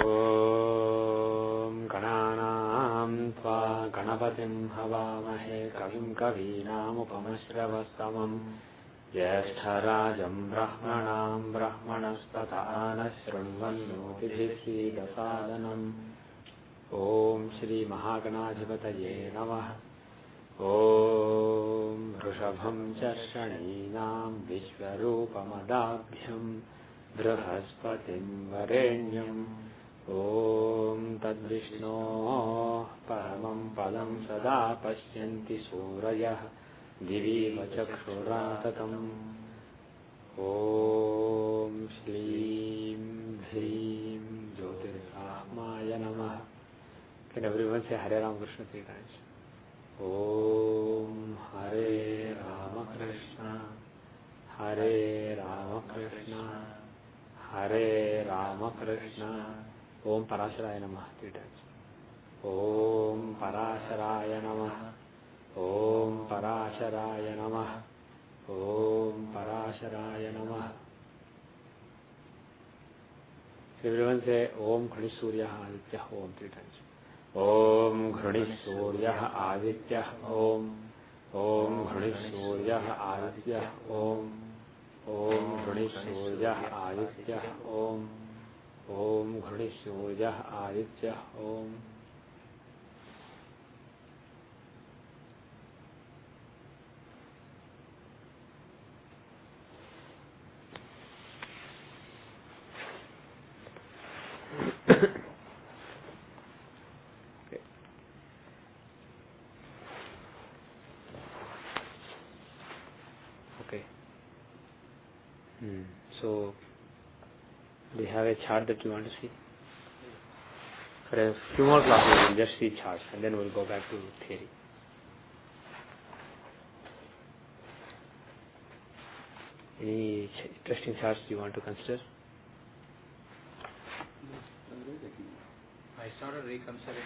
ॐ गणानां त्वा गणपतिं हवामहे कविं कवीनामुपमश्रवस्तमम् ज्येष्ठराजं ब्रह्मणां ब्रह्मणस्पतः नः शृण्वन्नोतिभिः ॐ श्रीमहागणाधिपतये नमः। ॐ वृषभं च शनीनां विश्वरूपमदाभ्यं बृहस्पतिं वरेण्यम् ॐ तद्विष्णोः परमं पदं सदा पश्यन्ति सूरयः दिवीव चक्षुराततम्। ॐ श्रीं ह्रीं ज्योतिर्ब्रह्माय नमः। Can everyone say Hare Rama Krishna 3 times? Om Hare Rama Krishna, Hare Rama Krishna, Hare Rama Krishna. Om Parasharaya Namah 3 times. Om Parasharaya Namah, Om Parasharaya Namah, Om Parasharaya Namah. Everyone say Om Khani Surya Aditya Om 3 times. Om Ghrunih Suryah Adityah Om. Om Ghrunih Suryah Adityah Om. Om Ghrunih Suryah Adityah Om. Om Ghrunih Suryah Adityah Om. So, do you have a chart that you want to see? For a few more classes, we'll just see charts and then we'll go back to theory. Any interesting charts you want to consider? I started reconsidering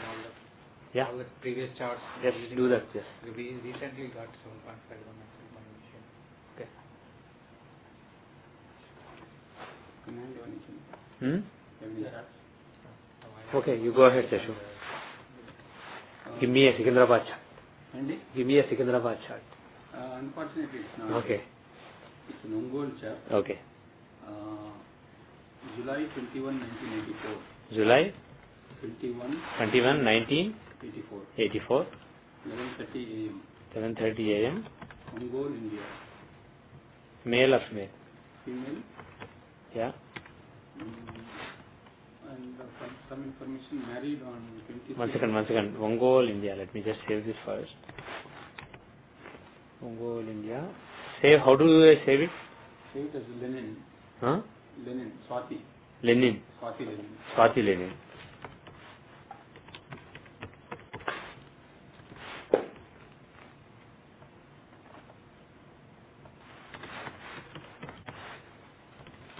all the previous charts. Yes, do that. Yes. We recently got 7.5 convention. Okay. Okay, you go ahead, Jashu. Give me a Secunderabad chart. Give me a Secunderabad chart. Unfortunately, it's not. Okay. It's an Ongole chart. Okay. July 21, 1984. July 21, 1984. 11:30 a.m. 7:30 a.m. Ongole, India. Male or female? Female. Yeah. And some information, married on 26. One second. Ongole, India. Let me just save this first. Ongole, India. Save. How do you save it? Save it as Lenin. Huh? Lenin. Swati. Lenin. Swati Lenin. Swati Lenin.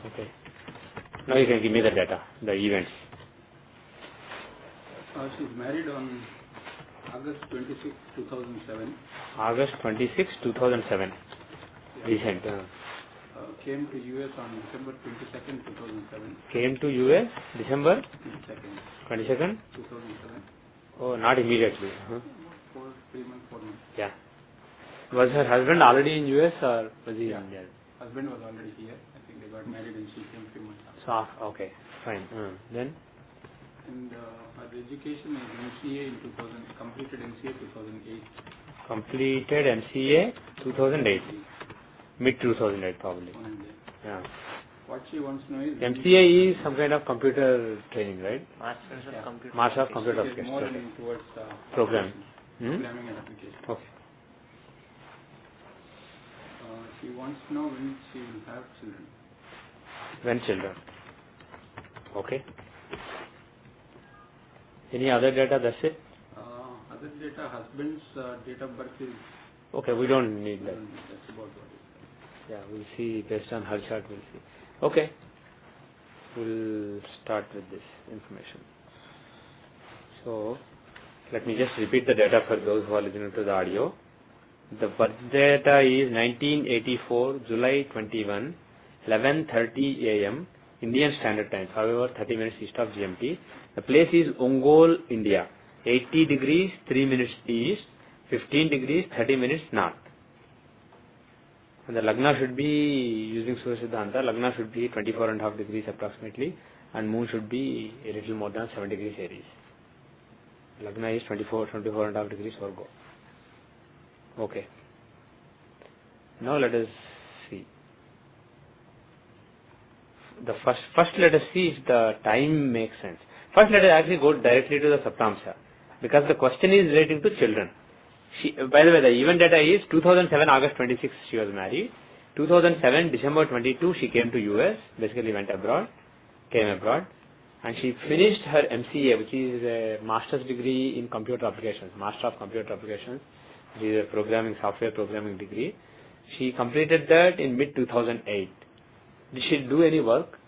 Okay. Now you can give me the data, the events. She's married on August 26, 2007. August 26, 2007. Recent. Came to US on December 22nd, 2007. Came to US December 22nd, 22nd. 2007. Oh, not immediately. Huh? 3 months, 4 months. Yeah. Was her husband already in US or was he in India? Husband was already here. I think they got married and she came 3 months after. So, okay, fine. Then? And her education is MCA in 2000, completed MCA 2008. Completed MCA 2008. Mid 2008 probably. Yeah. What she wants to know is... MCA is some kind of computer training, right? Master of Computer It is more Applications. towards Programming. programming and application. Okay. She wants to know when she will have children. When children. Okay. Any other data? That's it? Other data, husband's date of birth is... Okay, we don't need that. That's about what it is. Yeah, we'll see based on her chart, we'll see. Okay. We'll start with this information. So, let me just repeat the data for those who are listening to the audio. The birth data is 1984, July 21, 11:30 a.m. Indian Standard Time, however 30 minutes east of GMT. The place is Ongole, India. 80 degrees 3 minutes east, 15 degrees 30 minutes north. And the Lagna should be, using Surya Siddhanta, Lagna should be 24.5 degrees approximately, and moon should be a little more than 7 degrees Aries. Lagna is 24.5 degrees Virgo. Okay. Now let us see. The first let us see if the time makes sense. First let us actually go directly to the Saptamsha, because the question is relating to children. By the way, the event data is 2007 August 26 she was married. 2007 December 22 she came to US, basically came abroad, and she finished her MCA, which is a master's degree in computer applications, Master of Computer Applications, which is a software programming degree. She completed that in mid 2008. Did she do any work?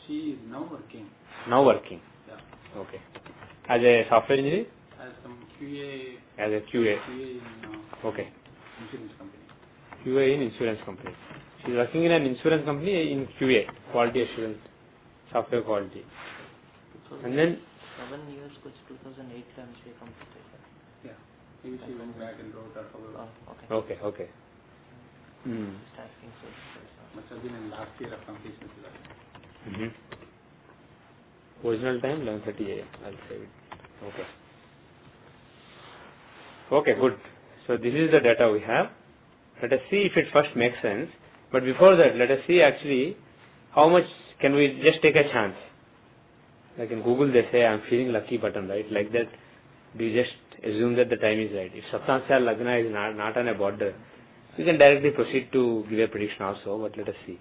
She is now working. Now working. Yeah. Okay. As a software engineer? As some QA. As a QA. QA in Okay. insurance company. QA in insurance company. She is working in an insurance company in QA, quality assurance, software quality. And then 7 years कुछ 2008 का MCA completed. Yeah. Maybe she went back and wrote her whole. Okay. Starting so. Must have been in last year of completion. Original time 11:30 AM. I'll save it. Okay, good. So this is the data we have. Let us see if it first makes sense. But before that, let us see actually how much can we just take a chance. Like in Google they say I'm feeling lucky button, right? Like that, do you just assume that the time is right? If Saptamsha Lagna is not on a border, we can directly proceed to give a prediction also, but let us see.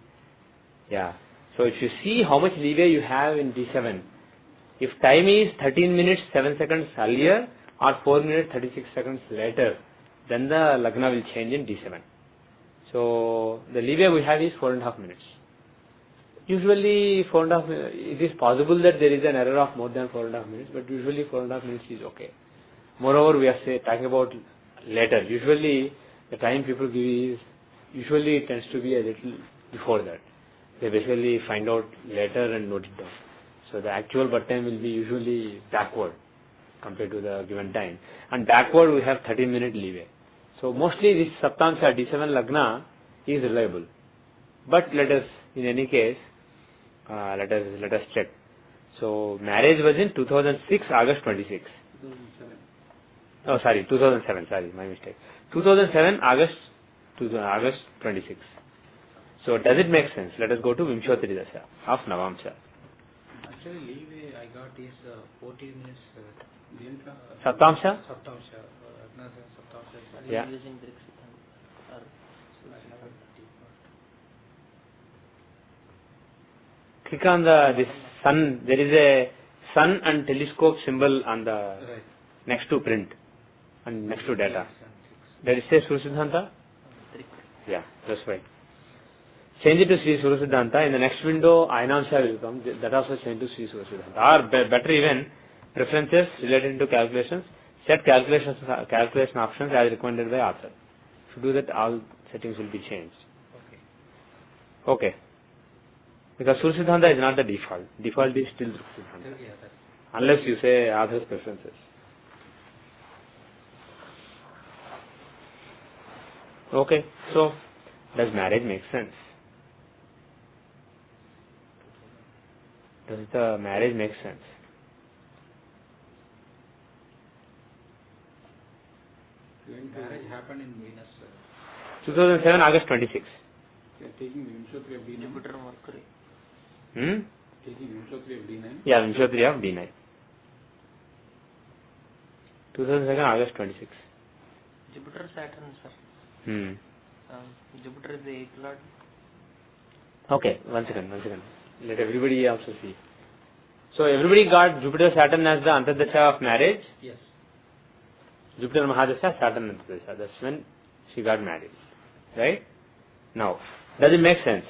Yeah. So if you see how much leeway you have in D7, if time is 13 minutes 7 seconds earlier or 4 minutes 36 seconds later, then the Lagna will change in D7. So the leeway we have is 4.5 minutes. Usually 4.5 minutes, it is possible that there is an error of more than 4.5 minutes, but usually 4.5 minutes is okay. Moreover, we are talking about later. Usually the time people give is, usually it tends to be a little before that. They basically find out later and note it down. So the actual birth time will be usually backward compared to the given time. And backward we have 13-minute leeway. So mostly this Saptamsha D7 Lagna is reliable. But let us, in any case, let us check. So marriage was in 2006 August 26. 2007. Oh, sorry, 2007. Sorry, my mistake. 2007 August 26. So does it make sense? Let us go to Vimshottari Dasha of Navamsha. Actually, leeway I got is 40 minutes. Saptamsha? Saptamsha. Yeah. Using Drix or Click on this sun. There is a sun and telescope symbol on the next to print and next to data. There is a Surya Siddhanta? Yeah, that's right. Change it to Sri Surya Siddhanta. In the next window, Ainamsha will come. That also change to Sri Surya Siddhanta. Or better even, preferences related to calculations. Set calculation options as recommended by author. If you do that, all settings will be changed. Okay. Because Surya Siddhanta is not the default. Default is still Surya Siddhanta. Unless you say author's preferences. Okay. So, does marriage make sense? Does the marriage make sense? When marriage happened in Venus, 2007 August 26. they are taking Vimshottari of D9. Jupiter Mercury. Taking Vimshottari of D9. Yeah, Vimshottari of D9. 2007 August 26. Jupiter Saturn, sir. Jupiter is the 8th lord. Okay, one second. Let everybody also see. So everybody got Jupiter Saturn as the Antardasha of marriage. Yes. Jupiter Mahadasha, Saturn Antardasha. That's when she got married. Right? Now, does it make sense?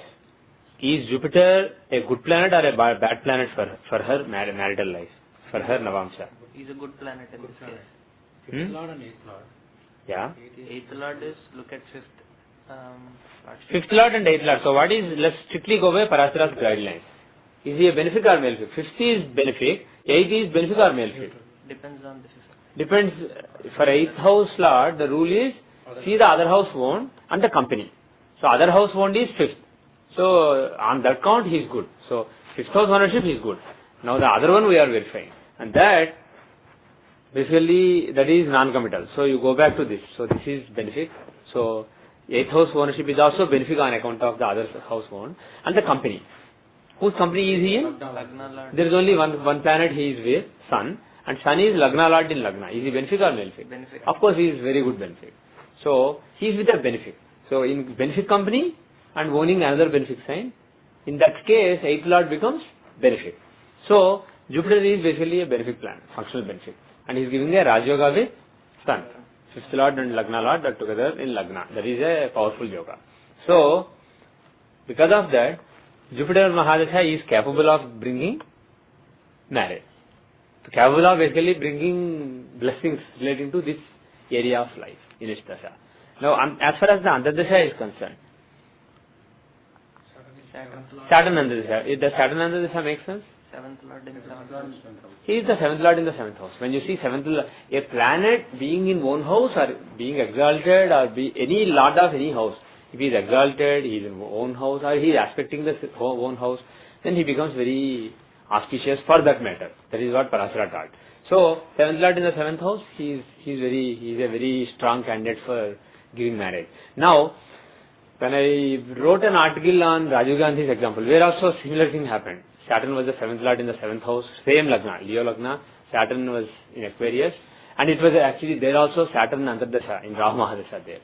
Is Jupiter a good planet or a bad planet for her marital life? For her Navamsha? He's a good planet in this case. 5th lord and 8th lord. Yeah? 8th lord is, look at 5th. Fifth Lord and Eighth Lord. So what is, let's strictly go by Parashara's guidelines. Is he a benefic or malefic? Fifth is benefic, eighth is benefic or malefic? Depends on this. Depends. For eighth house Lord, the rule is, see the other house owned and the company. So other house owned is fifth. So on that count he is good. So fifth house ownership is good. Now the other one we are verifying. And that, basically that is non-committal. So you go back to this. So this is benefic. So eighth house ownership is also benefic on account of the other house owned. And the company. Whose company is he in? Lagna Lord. There is only one planet he is with, Sun. And Sun is Lagna Lord in Lagna. Is he benefic or malefic? Benefic. Of course he is very good benefic. So he is with a benefic. So in benefic company and owning another benefic sign, in that case eighth Lord becomes benefic. So Jupiter is basically a benefic planet, functional benefic. And he is giving a Raj Yoga with Sun. Fifth Lord and Lagna Lord are together in Lagna. That is a powerful yoga. So because of that, Jupiter Mahadasha is capable of bringing marriage. So capable of basically bringing blessings relating to this area of life in its dasha. Now, as far as the Antardasha is concerned, Saturn Antardasha, if the Saturn Antardasha makes sense? Seventh Lord in the seventh house. He is the seventh Lord in the seventh house. When you see seventh Lord, a planet being in one house or being exalted or be any Lord of any house, if he is exalted, he is in own house or he is aspecting the own house, then he becomes very auspicious for that matter. That is what Parashara taught. So, seventh Lord in the seventh house, he is a very strong candidate for giving marriage. Now, when I wrote an article on Rajiv Gandhi's example, where also similar thing happened. Saturn was the seventh Lord in the seventh house, same Lagna, Leo Lagna. Saturn was in Aquarius, and it was actually there also Saturn Antardasha in Rahu Mahadasha there.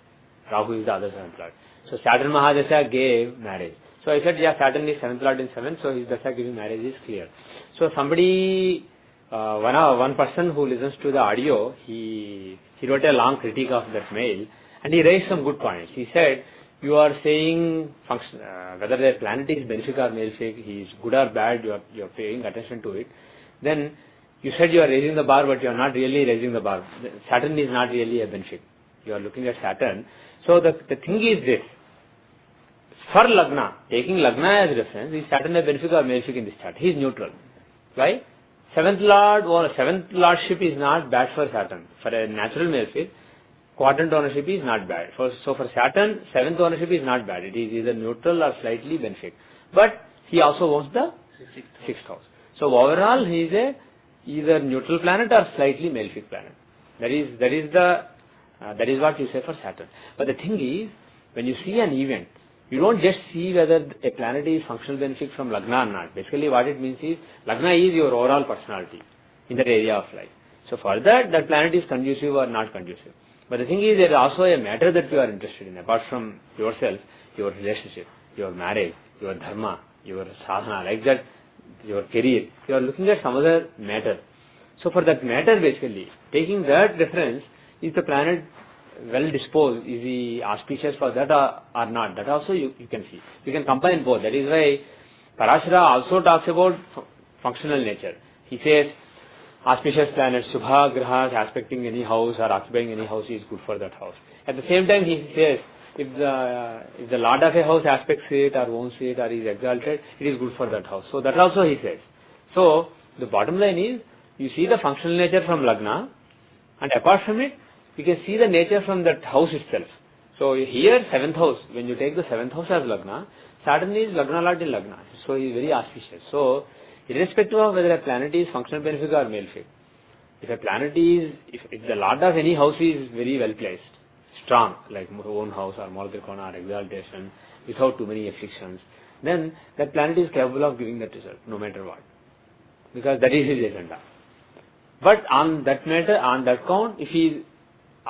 Rahu is the other seventh Lord. So Saturn Mahadasha gave marriage. So I said, yeah, Saturn is seventh Lord in seventh, so his dasha giving marriage is clear. So somebody, one person who listens to the audio, he wrote a long critique of that mail, and he raised some good points. He said, you are saying whether the planet is benefic or malefic, he is good or bad, you are paying attention to it. Then you said you are raising the bar, but you are not really raising the bar. Saturn is not really a benefic. You are looking at Saturn. So the thing is this. For Lagna, taking Lagna as reference, is Saturn a benefic or malefic in this chart? He is neutral. Why? Seventh Lord or seventh Lordship is not bad for Saturn. For a natural malefic, quadrant ownership is not bad. So for Saturn, seventh ownership is not bad. It is either neutral or slightly benefic. But he also owns the sixth house. So overall, he is a either neutral planet or slightly malefic planet. That is what you say for Saturn. But the thing is, when you see an event, you don't just see whether a planet is functional benefic from Lagna or not. Basically what it means is, Lagna is your overall personality in that area of life. So for that planet is conducive or not conducive. But the thing is, there is also a matter that you are interested in, apart from yourself, your relationship, your marriage, your dharma, your sadhana, like that, your career. You are looking at some other matter. So for that matter, basically, taking that reference, is the planet well disposed, is he auspicious for that or not? That also you can see. You can combine both. That is why Parashara also talks about functional nature. He says, auspicious planets, Shubha Grahas aspecting any house or occupying any house is good for that house. At the same time, he says, if the Lord of a house aspects it or owns it or is exalted, it is good for that house. So that also he says. So the bottom line is, you see the functional nature from Lagna, and apart from it, you can see the nature from that house itself. So here, seventh house, when you take the seventh house as Lagna, Saturn is Lagna Lord in Lagna. So he is very auspicious. So irrespective of whether a planet is functional benefic or malefic, if a planet is, if the Lord of any house is very well placed, strong, like own house or Malatrikona or exaltation, without too many afflictions, then that planet is capable of giving that result, no matter what. Because that is his agenda. But on that matter, on that count, if he is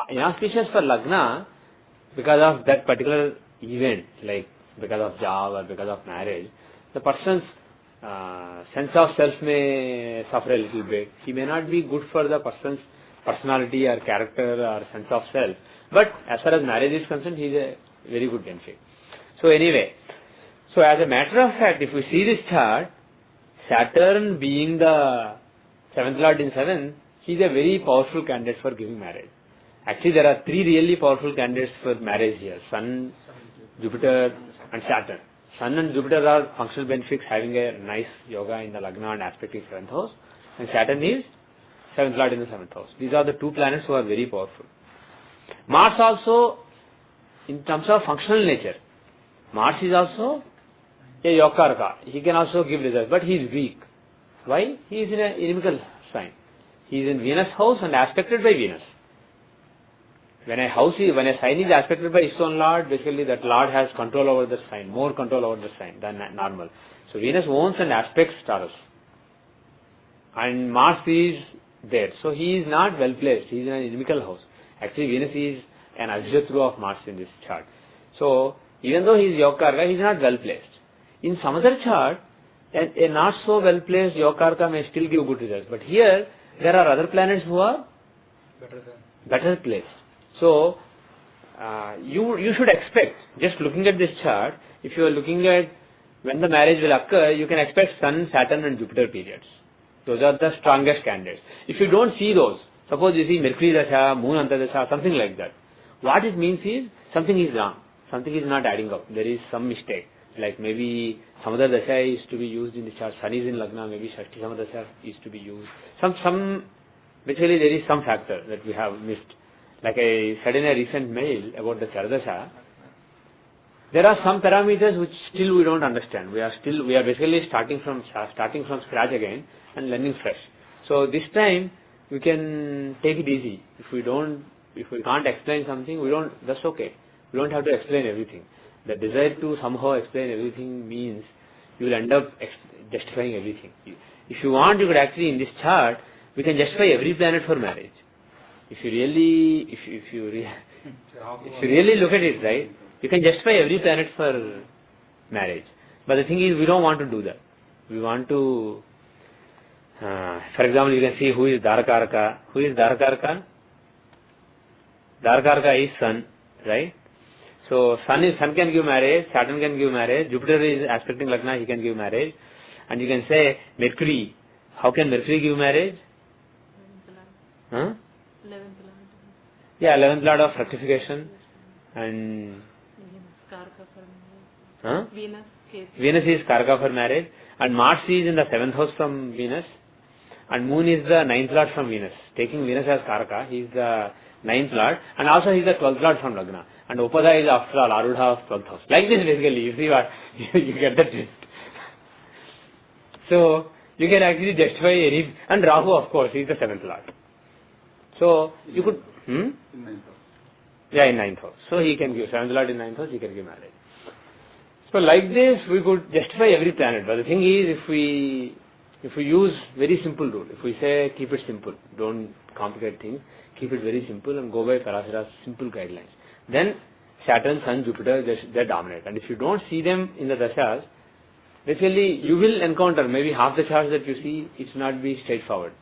inauspicious for Lagna, because of that particular event, like because of job or because of marriage, the person's sense of self may suffer a little bit. He may not be good for the person's personality or character or sense of self. But as far as marriage is concerned, he is a very good benefit. So anyway, so as a matter of fact, if we see this chart, Saturn being the seventh Lord in seventh, he is a very powerful candidate for giving marriage. Actually, there are three really powerful candidates for marriage here. Sun, Jupiter and Saturn. Sun and Jupiter are functional benefics having a nice yoga in the Lagna and aspect in 7th house. And Saturn is 7th Lord in the 7th house. These are the two planets who are very powerful. Mars also, in terms of functional nature, Mars is also a Yokarka. He can also give results, but he is weak. Why? He is in an inimical sign. He is in Venus house and aspected by Venus. When a sign is aspected by its own Lord, basically that Lord has control over the sign, more control over the sign than normal. So Venus owns and aspects Taurus. And Mars is there. So he is not well placed. He is in an inimical house. Actually Venus is an Ajyatru of Mars in this chart. So even though he is Yokarka, he is not well placed. In some other chart, a not so well placed Yokarka may still give good results. But here, there are other planets who are better placed. So, you should expect, just looking at this chart, if you are looking at when the marriage will occur, you can expect Sun, Saturn and Jupiter periods. Those are the strongest candidates. If you don't see those, suppose you see Mercury Dasha, Moon Antardasha, something like that, what it means is something is wrong. Something is not adding up. There is some mistake. Like maybe Samadar Dasha is to be used in the chart. Sun is in Lagna, maybe Shashti Samadar Dasha is to be used. Basically there is some factor that we have missed. Like I said in a recent mail about the Charadasha, there are some parameters which still we don't understand. We are basically starting from scratch again and learning fresh. So this time we can take it easy. If we can't explain something, that's okay. We don't have to explain everything. The desire to somehow explain everything means you will end up justifying everything. If you want, you could actually in this chart, we can justify every planet for marriage. If you really look at it, right, you can justify every planet for marriage. But the thing is, we don't want to do that. We want to, for example, you can see who is Dharkaraka. Who is Dharkaraka? Dharkaraka is Sun, right? So Sun can give marriage, Saturn can give marriage, Jupiter is aspecting Lagna, he can give marriage. And you can say Mercury. How can Mercury give marriage? 11th Yeah, 11th Lord of fructification. And Venus is Karaka for marriage. And Mars is in the 7th house from Venus. And Moon is the 9th Lord from Venus. Taking Venus as Karaka, he is the 9th Lord. And also he is the 12th Lord from Lagna. And Upada is after all Arudha of 12th house. Like this basically, you see what, you get the drift. So, you can actually justify any, and Rahu of course, he is the 7th Lord. So, you could, In 9th house. Yeah, in 9th house. So he can give, 7th Lord in 9th house, he can give marriage. So like this, we could justify every planet. But the thing is, if we use very simple rule, if we say keep it simple, don't complicate things, keep it very simple and go by Parashara's simple guidelines, then Saturn, Sun, Jupiter, they dominate. And if you don't see them in the dashas, basically you will encounter maybe half the charts that you see, it will not be straightforward.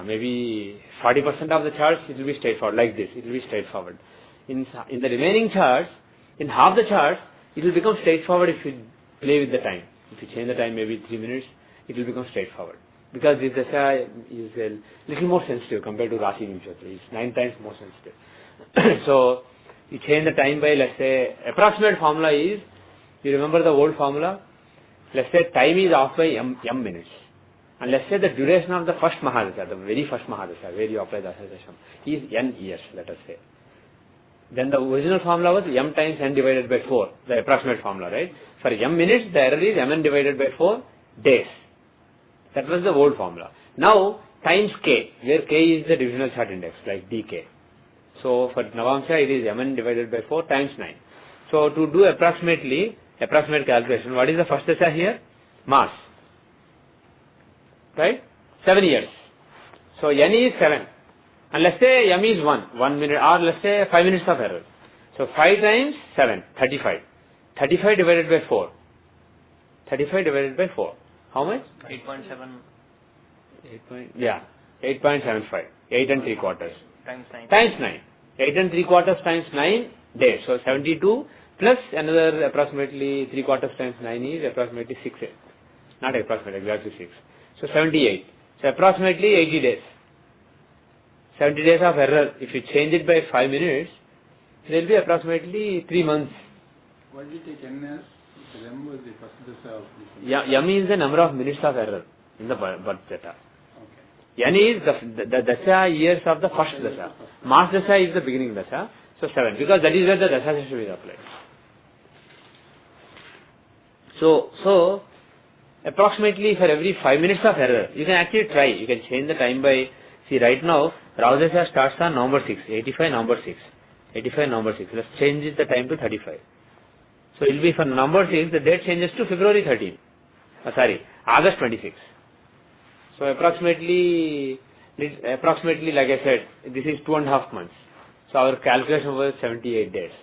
Maybe 40% of the charts, it will be straightforward, like this, it will be straightforward. In the remaining charts, in half the charts, it will become straightforward if you play with the time. If you change the time maybe 3 minutes, it will become straightforward. Because this dasha is a little more sensitive compared to Rashi Vimshatri. It's 9 times more sensitive. So, you change the time by, let's say, approximate formula is, you remember the old formula? Let's say time is off by m minutes. And let's say the duration of the first Mahadasha, the very first Mahadasha, where you apply the Asasham, is n years, let us say. Then the original formula was m times n divided by 4, the approximate formula, right? For m minutes, the error is mn divided by 4 days. That was the old formula. Now, times k, where k is the divisional chart index, like dk. So, for Navamsha, it is mn divided by 4 times 9. So, to do approximate calculation, what is the first dasha here? Mars. Right? 7 years. So, n is 7. And let's say m is 1 minute, or let's say 5 minutes of error. So, 5 times 7, 35. 35 divided by 4. 35 divided by 4. How much? 8.7 8.75. 8 and 3 quarters. times 9. Times 9. 8 and 3 quarters times 9 days. So 72 plus another approximately 3 quarters times 9 is approximately 6. Not approximately, exactly 6. So 78. So approximately 80 days. 70 days of error. If you change it by 5 minutes, there will be approximately 3 months Why did you take N as? Because M was the first dasha of this. M is the number of minutes of error in the birth data. Okay. N is the dasha years of the first dasha. Mass dasha is the beginning dasha. So 7, because that is where the dasha should be applied. So approximately for every 5 minutes of error, you can actually try. You can change the time by, see right now, Rahu dasha starts on November 6, 85 November 6. 85 November 6. Let's change the time to 35. So it will be for November 6, the date changes to February 13. August 26. So approximately like I said, this is 2.5 months. So our calculation was 78 days.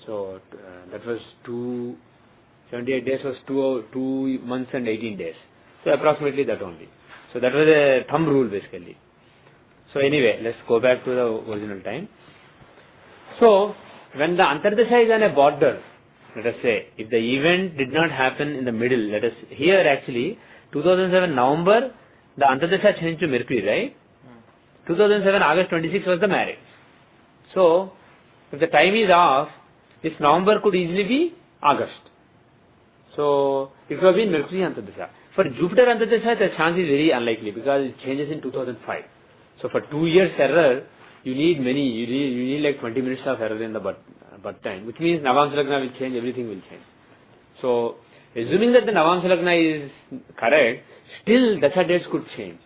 So that was 78 days was 2 months and 18 days. So approximately that only. So that was a thumb rule basically. So anyway, let's go back to the original time. So when the Antardasha is on a border, let us say, if the event did not happen in the middle, here actually, 2007 November, the Antardasha changed to Mercury, right? 2007 August 26 was the marriage. So, if the time is off, this November could easily be August. So, it would have been Mercury Antardasha. For Jupiter Antardasha, the chance is very unlikely because it changes in 2005. So, for 2 years error, you need like 20 minutes of error in the birth time, which means Navamsa Lagna will change, everything will change. So, assuming that the Navamsa Lagna is correct, still Dasha dates could change.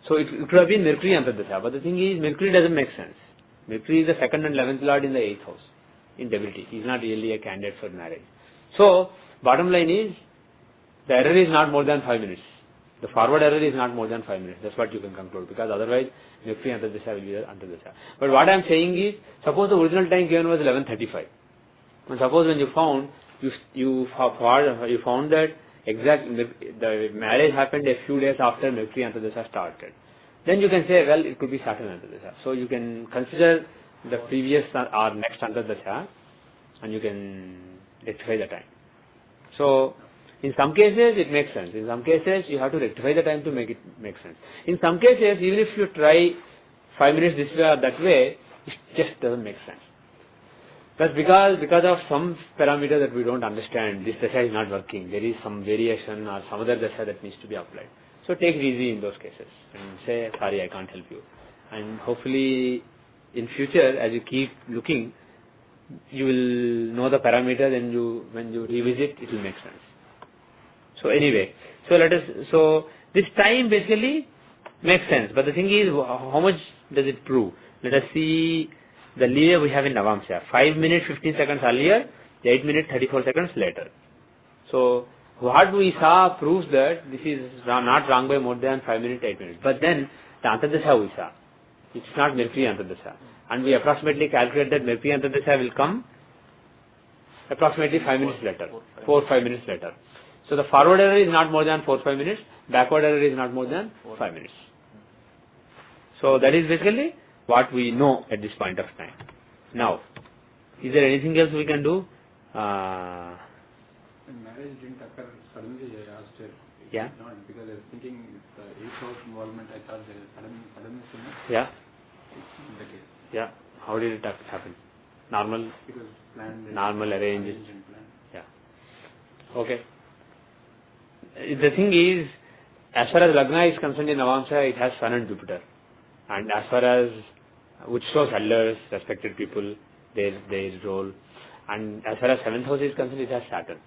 So, it could have been Mercury Antardasha, but the thing is, Mercury doesn't make sense. Mercury is the 2nd and 11th lord in the 8th house, in debility. He is not really a candidate for marriage. So, bottom line is, the error is not more than 5 minutes. The forward error is not more than 5 minutes. That's what you can conclude, because otherwise, Mercury Antardasha will be the Antardasha. But what I am saying is, suppose the original time given was 11:35. And suppose when you found, you found that the marriage happened a few days after Mercury Antardasha started. Then you can say, well, it could be Saturn Antardasha. So you can consider the previous or next Antardasha and you can rectify the time. So, in some cases it makes sense. In some cases you have to rectify the time to make it make sense. In some cases, even if you try 5 minutes this way or that way, it just doesn't make sense. That's because of some parameter that we don't understand, this dasha is not working. There is some variation or some other dasha that needs to be applied. So take it easy in those cases and say, sorry, I can't help you. And hopefully in future, as you keep looking, you will know the parameter, then when you revisit, it will make sense. So anyway, so this time basically makes sense. But the thing is, how much does it prove? Let us see the leeway we have in Navamsa. 5 minutes 15 seconds earlier, 8 minutes 34 seconds later. So what we saw proves that this is not wrong by more than 5 minutes, 8 minutes. But then the Antardasha we saw. It's not Mercury Antardasha. And we approximately calculate that Mercury Antardasha will come approximately 5 minutes later, 4-5 minutes later. So the forward error is not more than 4-5 minutes, backward error is not more than 5 minutes. So that is basically what we know at this point of time. Now, is there anything else we can do? The marriage didn't occur suddenly, I asked her. Yeah. Not because I was thinking the 8th house involvement, I thought there is suddenness in it. Yeah. It's the case. Yeah. How did it happen? Normal? Because planned. Normal arranged. And planned. Yeah. Okay. The thing is, as far as Lagna is concerned in Navamsa, it has Sun and Jupiter. And as far as which shows elders, respected people, their role. And as far as 7th house is concerned, it has Saturn,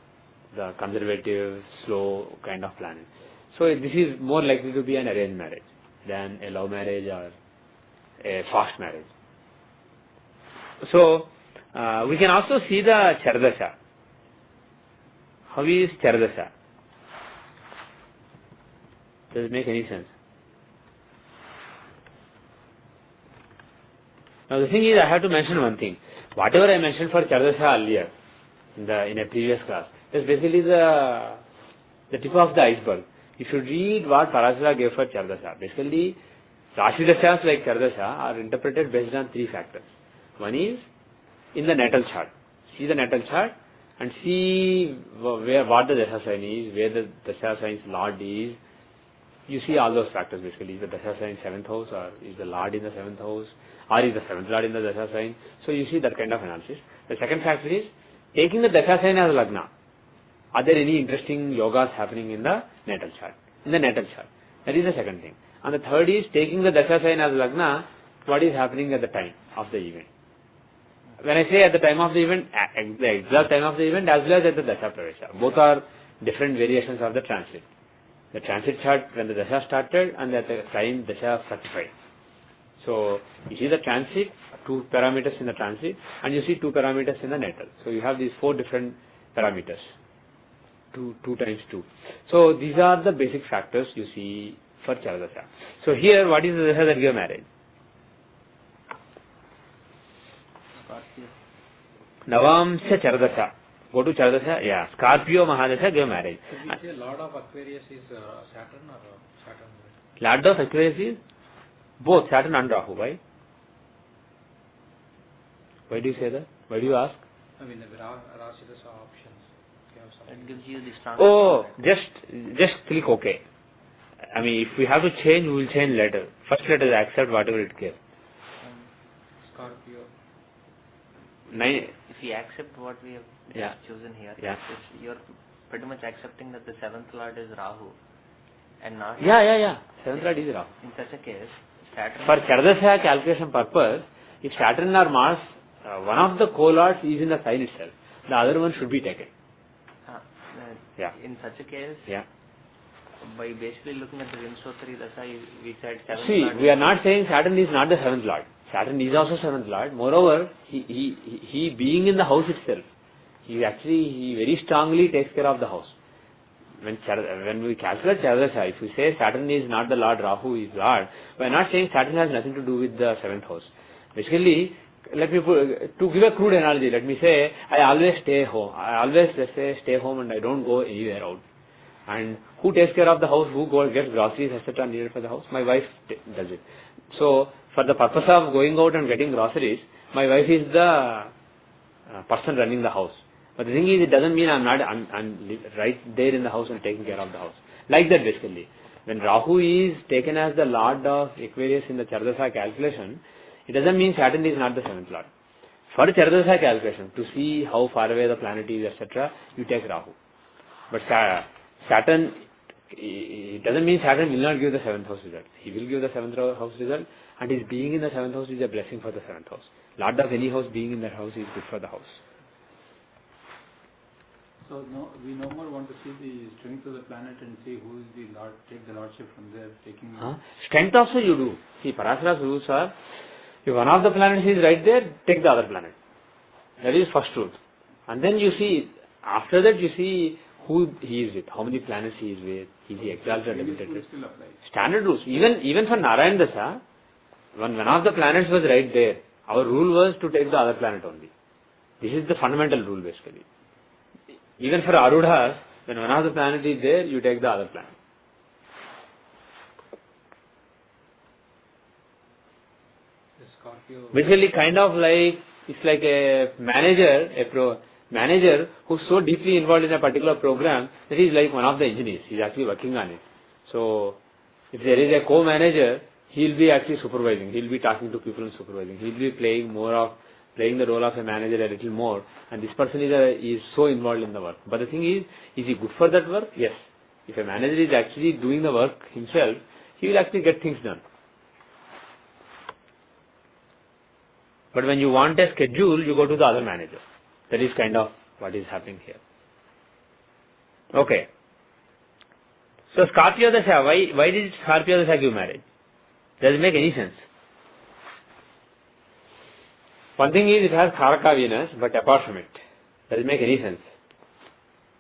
the conservative, slow kind of planet. So this is more likely to be an arranged marriage than a love marriage or a fast marriage. So we can also see the Chardasha. How is Chardasha? Does it make any sense? Now the thing is, I have to mention one thing. Whatever I mentioned for Chardasha earlier, in a previous class, is basically the tip of the iceberg. You should read what Parashara gave for Chardasha. Basically, Rashi Dashas like Chardasha are interpreted based on 3 factors. One is in the natal chart. See the natal chart and see what the Dasha sign is, where the Dasha sign's Lord is. You see all those factors basically. Is the Dasha sign 7th house, or is the Lord in the 7th house, or is the 7th Lord in the Dasha sign? So you see that kind of analysis. The second factor is taking the dasha sign as Lagna, are there any interesting yogas happening in the natal chart? In the natal chart. That is the second thing. And the third is taking the dasha sign as Lagna, what is happening at the time of the event. When I say at the time of the event, the exact time of the event as well as at the dasha pravesha. Both are different variations of the transit. The transit chart when the dasha started and at the time dasha fructified. So you see the transit, 2 parameters in the transit, and you see 2 parameters in the natal. So you have these 4 different parameters. 2 times 2. So these are the basic factors you see for Charadasha. So here, what is the dasha that give marriage? Scorpio. Navamsya Charadasha. Go to Charadasha, yeah. Scorpio Mahadasha give marriage. Should we say Lord of Aquarius is Saturn or Saturn? Lord of Aquarius is both Saturn and Rahu. Why? Why do you say that? Why do you ask? I mean, the Rasi Dasa options. You have something. That gives you the standard. Oh, just click OK. I mean, if we have to change, we will change later. First let us accept whatever it gives. Scorpio. If you accept what we have Yeah. chosen here, Yeah. you're pretty much accepting that the 7th Lord is Rahu and not... Yeah. 7th Lord is Rahu. In such a case, Saturn... For Charadasha calculation purpose, if Saturn or Mars, one of the co-lords is in the sign itself, the other one should be taken. Yeah. In such a case, Yeah. by basically looking at the Vimsotari Dasa, we said 7th See, Lord... we are not saying Saturn is not the 7th Lord. Saturn is also 7th Lord. Moreover, he being in the house itself, he very strongly takes care of the house. When we calculate Charadasha, if we say Saturn is not the Lord, Rahu is Lord, we are not saying Saturn has nothing to do with the 7th house. Basically, to give a crude analogy, let me say, I always stay home. I always stay home and I don't go anywhere out. And who takes care of the house? Who gets groceries, etc. needed for the house? My wife does it. So, for the purpose of going out and getting groceries, my wife is the person running the house. But the thing is, it doesn't mean I'm right there in the house and taking care of the house. Like that basically. When Rahu is taken as the Lord of Aquarius in the Charadasha calculation, it doesn't mean Saturn is not the 7th Lord. For Charadasha calculation, to see how far away the planet is, etc., you take Rahu. But Saturn, it doesn't mean Saturn will not give the 7th house result. He will give the 7th house result, and his being in the 7th house is a blessing for the 7th house. Lord of any house being in that house is good for the house. So we no more want to see the strength of the planet and see who is the Lord, take the Lordship from there, taking... Strength also you do. See, Parashara's rules are, if one of the planets is right there, take the other planet. That is first rule. And then you see, after that you see who he is with, how many planets he is with, is he exalted or debilitated. Standard rules. Even for Narayan Dasa, when one of the planets was right there, our rule was to take the other planet only. This is the fundamental rule basically. Even for Arudha, when one of the planet is there, you take the other planet. The Scorpio. Basically kind of like, it's like a manager who's so deeply involved in a particular program that he's like one of the engineers. He's actually working on it. So, if there is a co-manager, he'll be actually supervising. He'll be talking to people and supervising. He'll be playing the role of a manager a little more. And this person is so involved in the work. But the thing is he good for that work? Yes. If a manager is actually doing the work himself, he will actually get things done. But when you want a schedule, you go to the other manager. That is kind of what is happening here. Okay. So Scorpio Dasha, why did Scorpio Dasha give marriage? Doesn't make any sense. One thing is it has Karaka Venus, but apart from it, doesn't make any sense.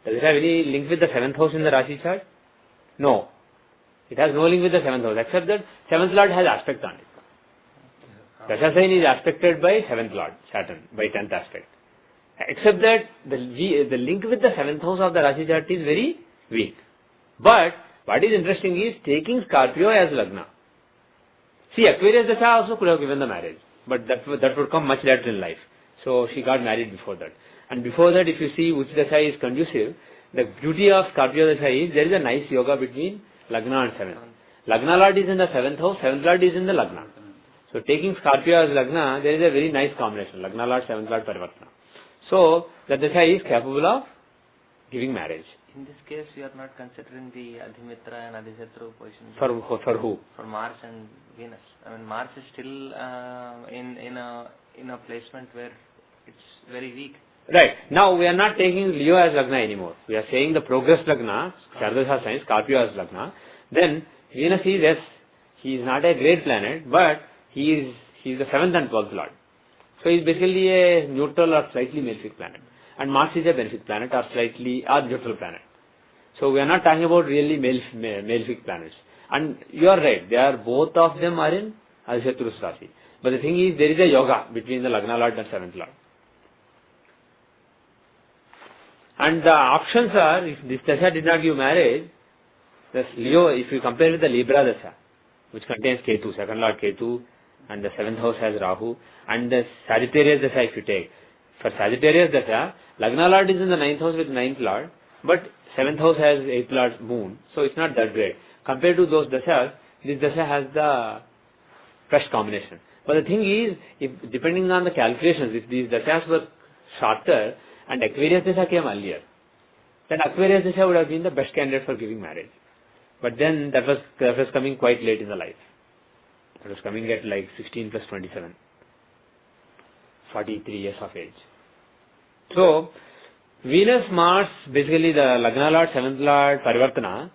Does it have any link with the 7th house in the Rashi chart? No. It has no link with the 7th house, except that 7th Lord has aspect on it. Dasha sign is aspected by 7th Lord, Saturn, by 10th aspect. Except that the link with the 7th house of the Rashi chart is very weak. But what is interesting is taking Scorpio as Lagna. See, Aquarius Dasha also could have given the marriage, but that would come much later in life. So she got married before that. And before that, if you see which Dasha is conducive, the beauty of Scorpio Dasha is there is a nice yoga between Lagna and 7th. Lagna Lord is in the 7th house, 7th Lord is in the Lagna. So taking Scorpio as Lagna, there is a very nice combination. Lagna Lord, 7th Lord, Parivartana. So that dasha is capable of giving marriage. In this case, you are not considering the Adhimitra and Adhisatru positions. For who? For Mars and Venus. I mean, Mars is still in a placement where it's very weak. Right. Now we are not taking Leo as Lagna anymore. We are saying the progress Lagna, Chardasha sign, Scorpio as Lagna. Then Venus is, yes, he is not a great planet, but he is the 7th and 12th lord. So he is basically a neutral or slightly malefic planet. And Mars is a benefic planet or slightly or neutral planet. So we are not talking about really malefic planets. And you are right, both of them are in Adhisatru Rasi. But the thing is, there is a yoga between the Lagna Lord and 7th Lord. And the options are, if this dasha did not give marriage, the Leo, if you compare with the Libra dasha, which contains Ketu, 2nd Lord Ketu, and the 7th house has Rahu, and the Sagittarius dasha if you take. For Sagittarius dasha, Lagna Lord is in the 9th house with 9th Lord, but 7th house has 8th Lord Moon, so it's not that great. Compared to those dashas, this dasha has the fresh combination. But the thing is, if depending on the calculations, if these dashas were shorter and Aquarius dasha came earlier, then Aquarius dasha would have been the best candidate for giving marriage. But then that was coming quite late in the life. It was coming at like 16 plus 27, 43 years of age. So, Venus, Mars, basically the Lagna Lord, 7th Lord, Parivartana,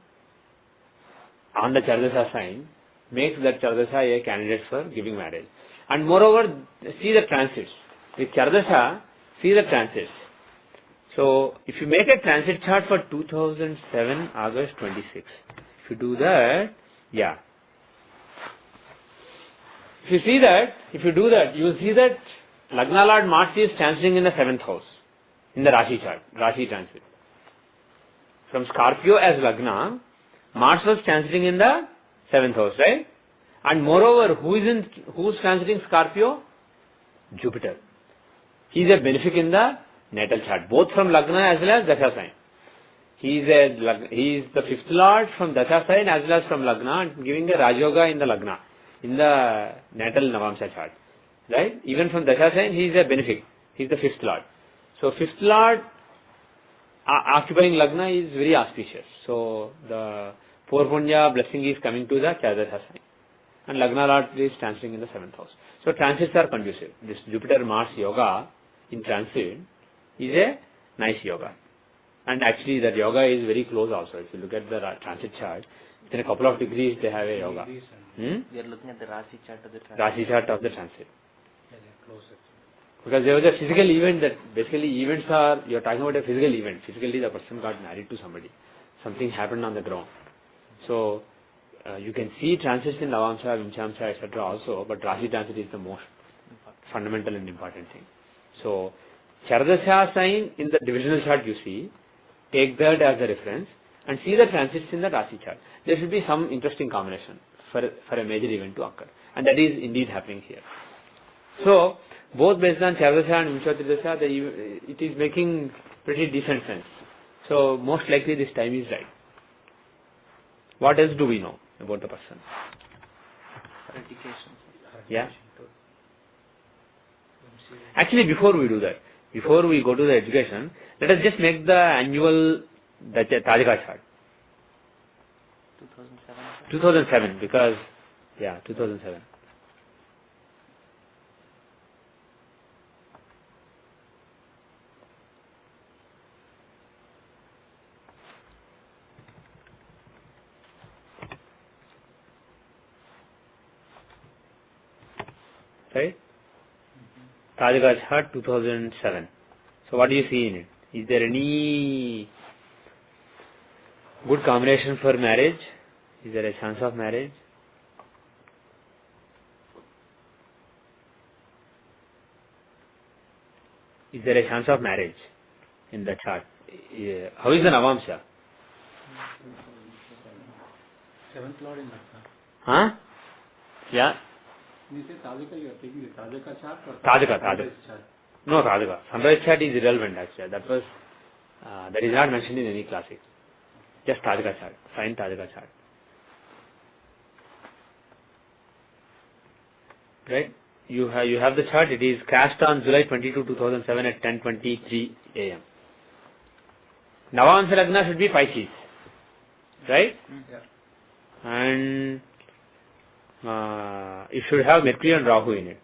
on the Chardasha sign, makes that Chardasha a candidate for giving marriage. And moreover, see the transits. With Chardasha, see the transits. So, if you make a transit chart for 2007, August 26, if you do that, yeah. If you see that, if you do that, you will see that Lagna Lord Mars is transiting in the 7th house, in the Rashi chart, Rashi transit. From Scorpio as Lagna, Mars was transiting in the 7th house, right? And moreover, who's transiting Scorpio? Jupiter. He is a benefic in the natal chart, both from Lagna as well as Dasha sign. He is the 5th Lord from Dasha sign as well as from Lagna, and giving a Rajoga in the Lagna, in the natal Navamsha chart. Right? Even from Dasha sign, he is a benefic. He is the 5th Lord. So 5th Lord occupying Lagna is very auspicious. So the Four Punya blessing is coming to the Chardasha sign. And Lagna Lord is transiting in the 7th house. So transits are conducive. This Jupiter-Mars yoga in transit is a nice yoga. And actually that yoga is very close also. If you look at the transit chart, within a couple of degrees they have a yoga. We are looking at the Rashi chart of the transit. Rashi chart of the transit. Yeah, they're closer. Because there was a physical event that basically events are, you are talking about a physical event. Physically the person got married to somebody. Something happened on the ground. So you can see transits in Navamsha, Vinchamsha, etc. also, but Rashi transit is the most fundamental and important thing. So Chardasha sign in the divisional chart you see, take that as a reference and see the transits in the Rashi chart. There should be some interesting combination for a major event to occur. And that is indeed happening here. So, both based on Chardasha and Vinshatri Dasha, it is making pretty decent sense. So, most likely this time is right. What else do we know about the person? For education. Yeah? Actually, before we do that, before we go to the education, let us just make the annual Tajika chart. 2007. 2007, because, yeah, 2007. Right? Tajika chart 2007. So what do you see in it? Is there any good combination for marriage? Is there a chance of marriage? Is there a chance of marriage in the chart? How is the Navamsha? 7th Lord in Lagna. Huh? Yeah? When you say Tajika, you are taking the Tajika chart or Tajika sunrise chart? No, Tajika. Sunrise chart is irrelevant actually. That is not mentioned in any classic. Just Tajika chart. Sign Tajika chart. Right? You have the chart. It is cast on July 22, 2007 at 10:23 AM. Navamsa Lagna should be Pisces, right? Yeah. And it should have Mercury and Rahu in it.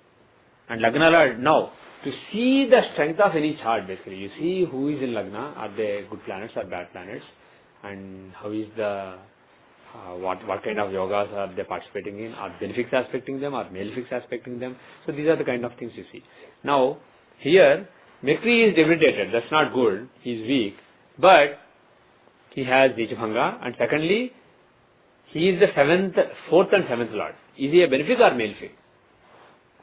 And Lagna Lord, now, to see the strength of any chart basically, you see who is in Lagna, are they good planets or bad planets, and how is the, what kind of yogas are they participating in, are benefics aspecting them, are malefics aspecting them. So these are the kind of things you see. Now, here, Mercury is debilitated, that's not good, he is weak, but he has Nichbhanga, and secondly, he is the fourth and seventh lord. Is he a benefic or malefic?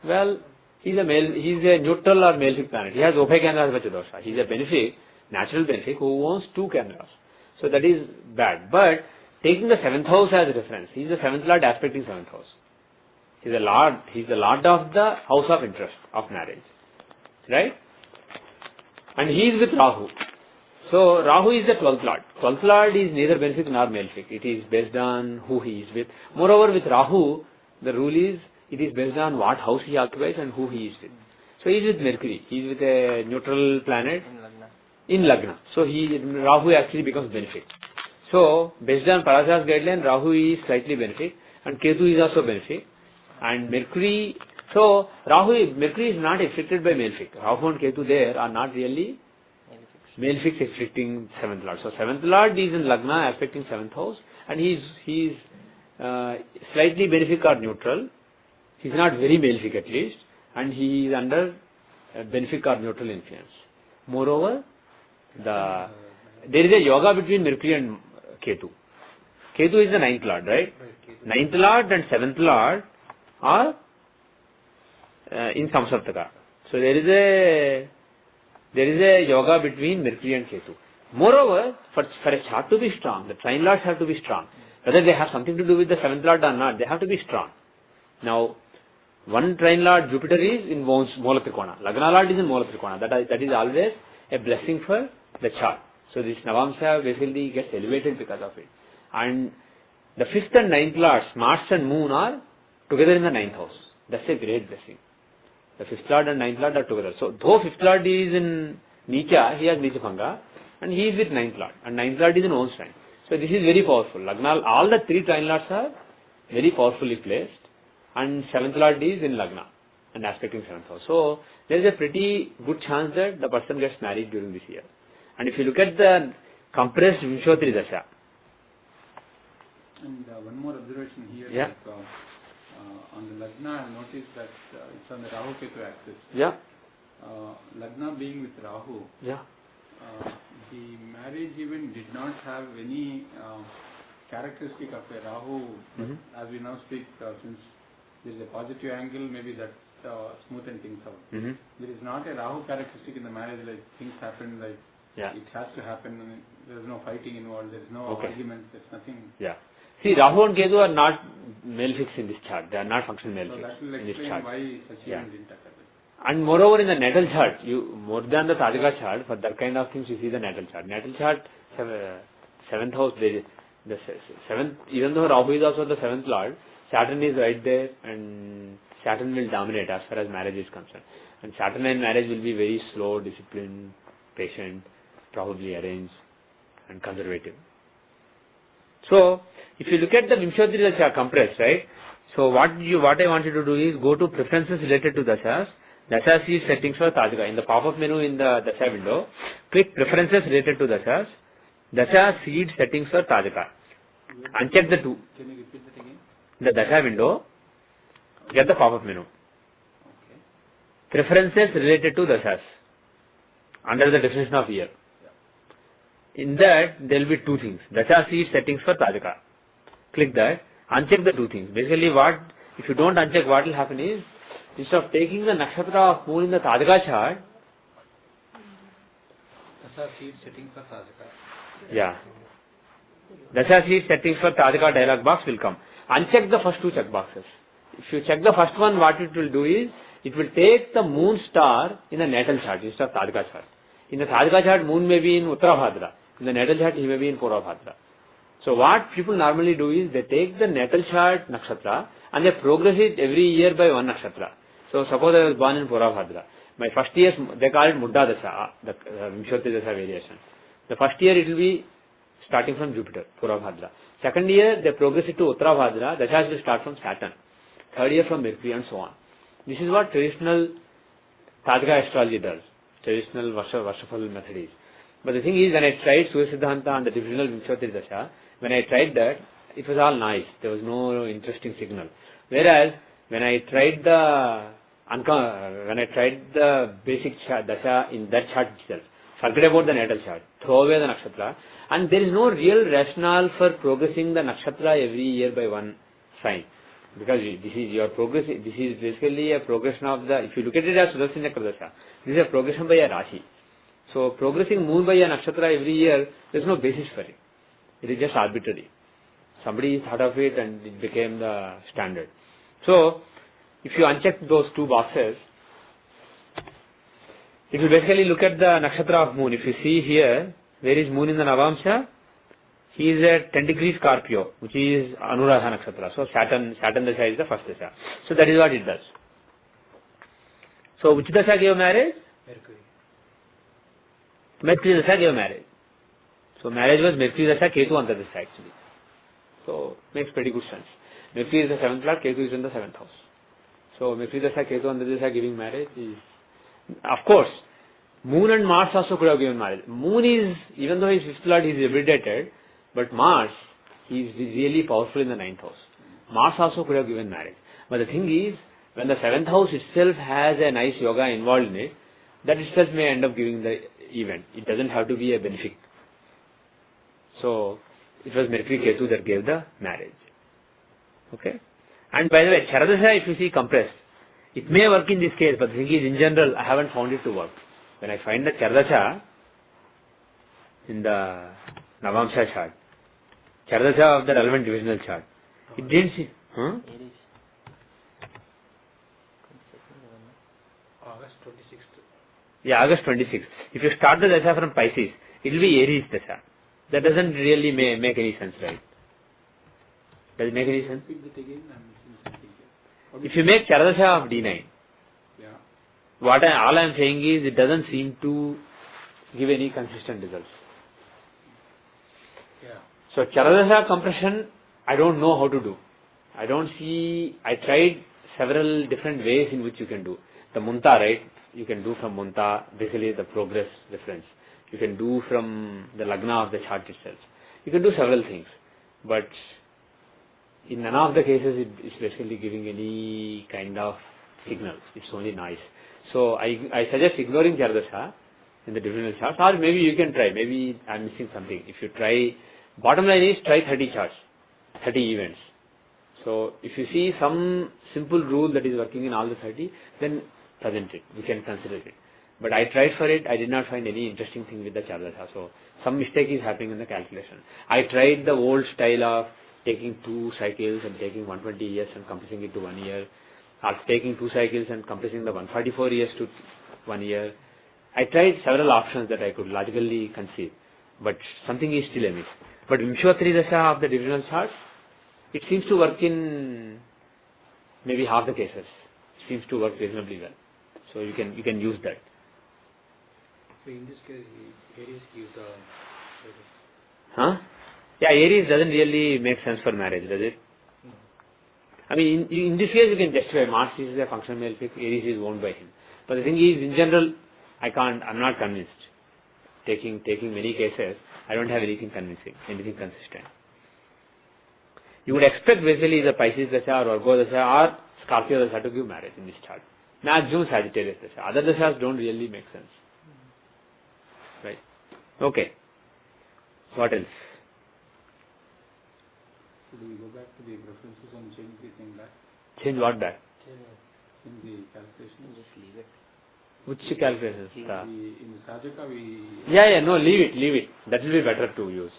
Well, he is a neutral or malefic planet. He has Ubhay Kendras Vachadosha. He is a benefic, natural benefic who owns 2 Kendras. So that is bad. But taking the 7th house as reference, he is the 7th lord aspecting 7th house. He is the lord of the house of interest, of marriage. Right? And he is with Rahu. So Rahu is the 12th lord. 12th lord is neither benefic nor malefic. It is based on who he is with. Moreover, with Rahu, the rule is, it is based on what house he occupies and who he is with. So he is with Mercury. He is with a neutral planet in Lagna. So Rahu actually becomes benefic. So based on Parasa's guideline, Rahu is slightly benefic and Ketu is also benefic. And Mercury, so Mercury is not affected by malefic. Rahu and Ketu there are not really malefics affecting 7th lord. So 7th lord is in Lagna affecting 7th house and he is slightly benefic or neutral. He is not very malefic at least, and he is under benefic or neutral influence. Moreover, there is a yoga between Mercury and Ketu. Ketu is the 9th lord, right? 9th lord and 7th lord are in Samsartaka. So there is a yoga between Mercury and Ketu. Moreover, for a chart to be strong, the trine lords have to be strong. Whether they have something to do with the 7th lord or not, they have to be strong. Now, one trine lord Jupiter is in Moola Trikona. Lagna lord is in Moola Trikona. That is always a blessing for the chart. So this Navamsa basically gets elevated because of it. And the 5th and 9th lords, Mars and Moon, are together in the 9th house. That's a great blessing. The 5th lord and 9th lord are together. So though 5th lord is in Nicha, he has Nichbhanga, and he is with 9th lord. And 9th lord is in own sign. So this is very powerful. Lagna, all the 3 trine lords are very powerfully placed. And 7th lord is in Lagna and aspecting 7th house. So there is a pretty good chance that the person gets married during this year. And if you look at the compressed Vimshottari Dasha. And one more observation here. Yeah. That, on the Lagna, I noticed that it's on the Rahu Ketu axis. Yeah. Lagna being with Rahu. Yeah. The marriage even did not have any characteristic of a Rahu. Mm-hmm. As we now speak, since there is a positive angle, maybe that smoothen things out. Mm-hmm. There is not a Rahu characteristic in the marriage, like things happen, like it has to happen, and there is no fighting involved, there is no argument, there is nothing. Yeah. See, Rahu and Ketu are not malefics in this chart. They are not functional So malefics that will in this explain chart. why such event didn't occur. And moreover, in the natal chart, more than the Tajika chart, for that kind of things, you see the natal chart. Natal chart, 7th house, the 7th, even though Rahu is also the 7th lord, Saturn is right there, and Saturn will dominate as far as marriage is concerned. And Saturn and marriage will be very slow, disciplined, patient, probably arranged, and conservative. So, if you look at the Vimshottari Dasha compressed, right? So what I want you to do is go to preferences related to Dashas. Dasha seed settings for Tajika. In the pop-up menu in the Dasha window, click preferences related to Dashas. Dasha seed settings for Tajika. Uncheck the two. Can you repeat that again? The Dasha window, get the pop-up menu. Okay. Preferences related to Dashas. Under the definition of year. In that, there will be 2 things. Dasha seed settings for Tajika. Click that. Uncheck the 2 things. Basically, if you don't uncheck, what will happen is, instead of taking the nakshatra of moon in the Tajika chart, Dasha seed setting for Tajika. yeah, Dasha seed settings for Tajika dialog box will come. Uncheck the first 2 check boxes. If you check the first one, what it will do is, it will take the moon star in the natal chart instead of Tajika chart. In the Tajika chart, moon may be in Uttarabhadra. In the natal chart, he may be in Purvabhadra. So what people normally do is, they take the natal chart nakshatra and they progress it every year by 1 nakshatra. So suppose I was born in Purvabhadra. My first year, they call it Muddha Dasha, the Vimshotri Dasha variation. The first year it will be starting from Jupiter, Purabhadra. Second year, they progress it to Uttarabhadra, Dashas will start from Saturn. Third year from Mercury and so on. This is what traditional Tajika astrology does. Traditional Varshafal method is. But the thing is, when I tried Surya Siddhanta and the divisional Vimshotri Dasha, when I tried that, it was all nice. There was no interesting signal. Whereas, when I tried the basic Dasha in that chart itself, forget about the natal chart, throw away the nakshatra, and there is no real rationale for progressing the nakshatra every year by one sign. Because this is your progress, this is basically a progression of the, if you look at it as Sudarshan Chakra Dasha, this is a progression by a Rashi. So progressing moon by a nakshatra every year, there is no basis for it. It is just arbitrary. Somebody thought of it and it became the standard. So, if you uncheck those two boxes, if you basically look at the nakshatra of moon, if you see here, where is moon in the Navamsha? He is at 10 degrees Scorpio, which is Anuradha nakshatra. So Saturn Dasha is the first Dasha. So that is what it does. So which Dasha gave marriage? Mercury Dasha gave marriage. So marriage was Mercury Dasha, Ketu Antardasha actually. So makes pretty good sense. Mercury is the 7th lord, Ketu is in the 7th house. So Mercury Dasha, Ketu Antardasha giving marriage is, of course, Moon and Mars also could have given marriage. Moon is, even though he is 5th lord, he is debilitated, but Mars, he is really powerful in the 9th house. Mars also could have given marriage. But the thing is, when the 7th house itself has a nice yoga involved in it, that itself may end up giving the event. It doesn't have to be a benefic. So, it was Mercury Ketu that gave the marriage. Okay? And by the way, Charadasha, if you see compressed, it may work in this case, but the thing is, in general, I haven't found it to work. When I find the Charadasha in the Navamsha chart, Charadasha of the relevant divisional chart, it didn't see. August 26th. Yeah, August 26th. If you start the Dasha from Pisces, it will be Aries Dasha. That doesn't really make any sense, right? Does it make any sense? If you make Charadasha of D9, all I am saying is it doesn't seem to give any consistent results. So Charadasha compression, I don't know how to do. I tried several different ways in which you can do. The Munta, right? You can do from Munta, basically the progress reference. You can do from the Lagna of the chart itself. You can do several things. But in none of the cases it is basically giving any kind of signal. It's only noise. So I suggest ignoring Charadasha in the divisional charts, or maybe you can try. Maybe I'm missing something. If you try, bottom line is try 30 charts, 30 events. So if you see some simple rule that is working in all the 30, then present it. We can consider it. But I tried for it. I did not find any interesting thing with the Charadasha. So some mistake is happening in the calculation. I tried the old style of taking 2 cycles and taking 120 years and compressing it to 1 year, or taking 2 cycles and compressing the 144 years to 1 year. I tried several options that I could logically conceive, but something is still amiss. But Vimshotri Dasha of the divisional chart, it seems to work in maybe half the cases. It seems to work reasonably well. So you can use that. So in this case, Aries gives the... Huh? Yeah, Aries doesn't really make sense for marriage, does it? No. I mean, in this case you can justify Mars is a functional malefic, Aries is owned by him. But the thing is, in general, I'm not convinced. Taking many cases, I don't have anything convincing, anything consistent. You would expect basically the Pisces Dasha or Virgo Dasha or Scorpio Dasha to give marriage in this chart. Maximum Sagittarius Dasha. Other Dashas don't really make sense. Right? Okay. What else? Should we go back to the references and change the thing back Change what back? in the calculation? Just leave it. Which calculations? In the Sajaka we Yeah, no, leave it. That will be better to use.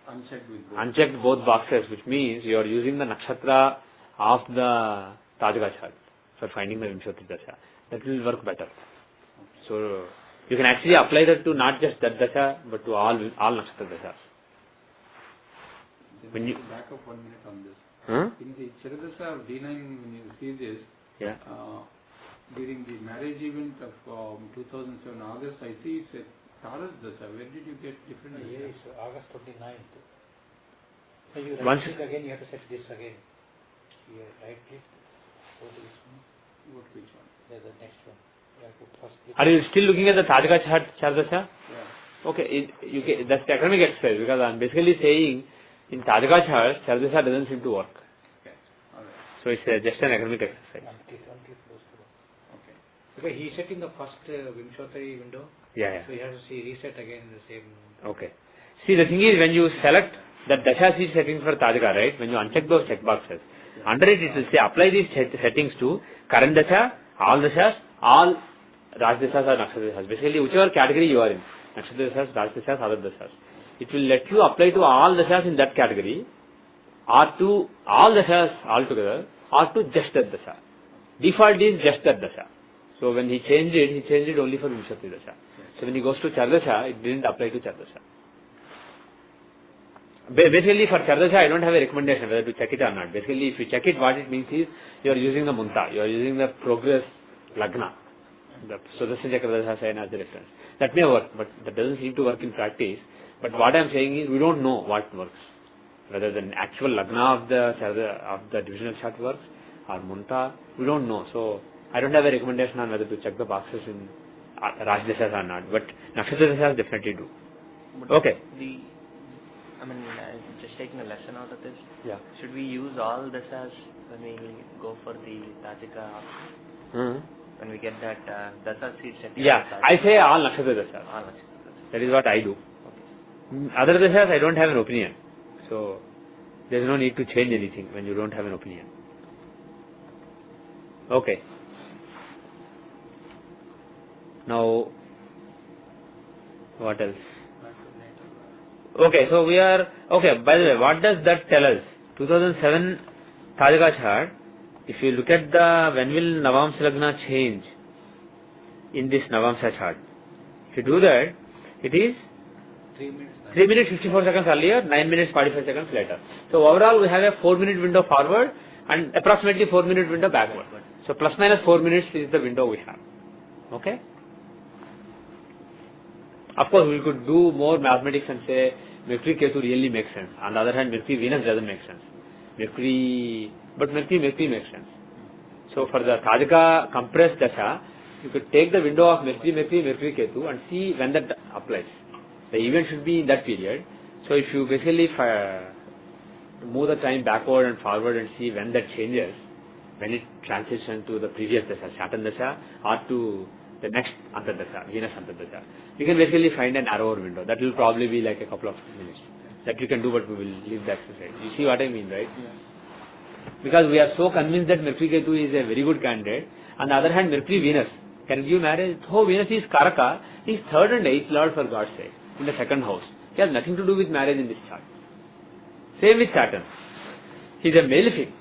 unchecked with both. Unchecked both boxes, which means you are using the nakshatra of the Tajaka chart for finding the Vimshotri Dasha. That will work better. So you can actually apply that to not just that Dasha, but to all nakshatra Dashas. When you back up 1 minute on this. huh? In the Charadasha of D9, when you see this, Yeah. during the marriage event of 2007 August, I see it's a Taurus Dasha. Where did you get different? Here is August 29th. So you Once- right click again, you have to set this again. Here, right click, go to this one. Which one? There's the next one. You have to first click. Are you still looking at the Tadika chart, Chardasha? Yeah. Okay, that's the academic exercise, because I'm basically saying in Tadika chart, Chardasha doesn't seem to work. Okay. All right. So it's just an academic exercise. One click close to that. Okay. Because he set in the first Vimshottari window. Yeah. So you have to see reset again in the same. Okay. See, the thing is, when you select the Dasha seed settings for Tadika, right, when you uncheck those check boxes, under it will say apply these settings to current Dasha, all Dashas, all Raj Dashas or Nakshatra Dashas. Basically, whichever category you are in, Nakshatra Dashas, Raj Dashas, other Dashas. It will let you apply to all Dashas in that category, or to all Dashas altogether, or to just that Dasha. Default is just that Dasha. So when he changed it only for Vimshottari Dasha. So when he goes to Chardasha, it didn't apply to Chardasha. Basically for Chardasha, I don't have a recommendation whether to check it or not. Basically, if you check it, what it means is you are using the Munta, you are using the progress Lagna, the Sudarshan Chakradasha sign as the reference. That may work, but that doesn't seem to work in practice. But what I am saying is we don't know what works. Whether the actual Lagna of the divisional chart works or Munta, we don't know. So I don't have a recommendation on whether to check the boxes in Raj Dashas or not. But Nakshatra Dashas definitely do. But Okay. Just taking a lesson out of this. Yeah. Should we use all Dashas when we go for the Tajika? Mm-hmm. When we get that Dasha seed setting? Yeah, I say all Nakshatra Dashas. All Nakshatras. That is what I do. Other Dashas, I don't have an opinion. So there is no need to change anything when you don't have an opinion. Okay. Now, what else? Okay, so we are, okay, by the way, what does that tell us? 2007 Tajika chart, if you look at when will Navamsa Lagna change in this Navamsa chart? If you do that, it is 3 minutes. 3 minutes 54 seconds earlier, 9 minutes 45 seconds later. So overall we have a 4-minute window forward and approximately 4-minute window backward. So plus minus 4 minutes is the window we have. Okay? Of course we could do more mathematics and say Mercury Ketu really makes sense. On the other hand, Mercury Venus doesn't make sense. Mercury makes sense. So for the Tajika compressed Dasha, you could take the window of Mercury Ketu and see when that applies. The event should be in that period. So if you basically move the time backward and forward and see when that changes, when it transitions to the previous Dasha, Saturn Dasha, or to the next Antardasha, Venus Antardasha, you can basically find a narrower window. That will probably be like a couple of minutes. That you can do, but we will leave the exercise. You see what I mean, right? Yeah. Because we are so convinced that Mercury Ketu is a very good candidate. On the other hand, Mercury Venus can give marriage. Though Venus is Karaka, he is 3rd and 8th Lord for God's sake, in the 2nd house. He has nothing to do with marriage in this chart. Same with Saturn. He is a malefic,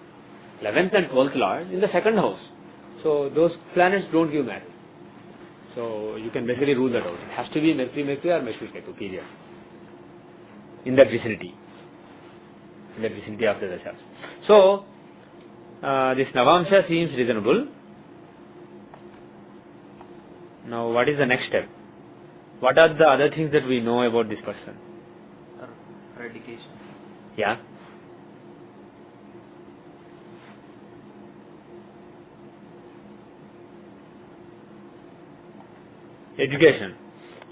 11th and 12th Lord in the 2nd house. So those planets don't give marriage. So you can basically rule that out. It has to be Mercury or Mercury Ketu, period. In that vicinity. In that vicinity of the Dashas. So, this Navamsa seems reasonable. Now, what is the next step? What are the other things that we know about this person? Her education. Yeah? Education.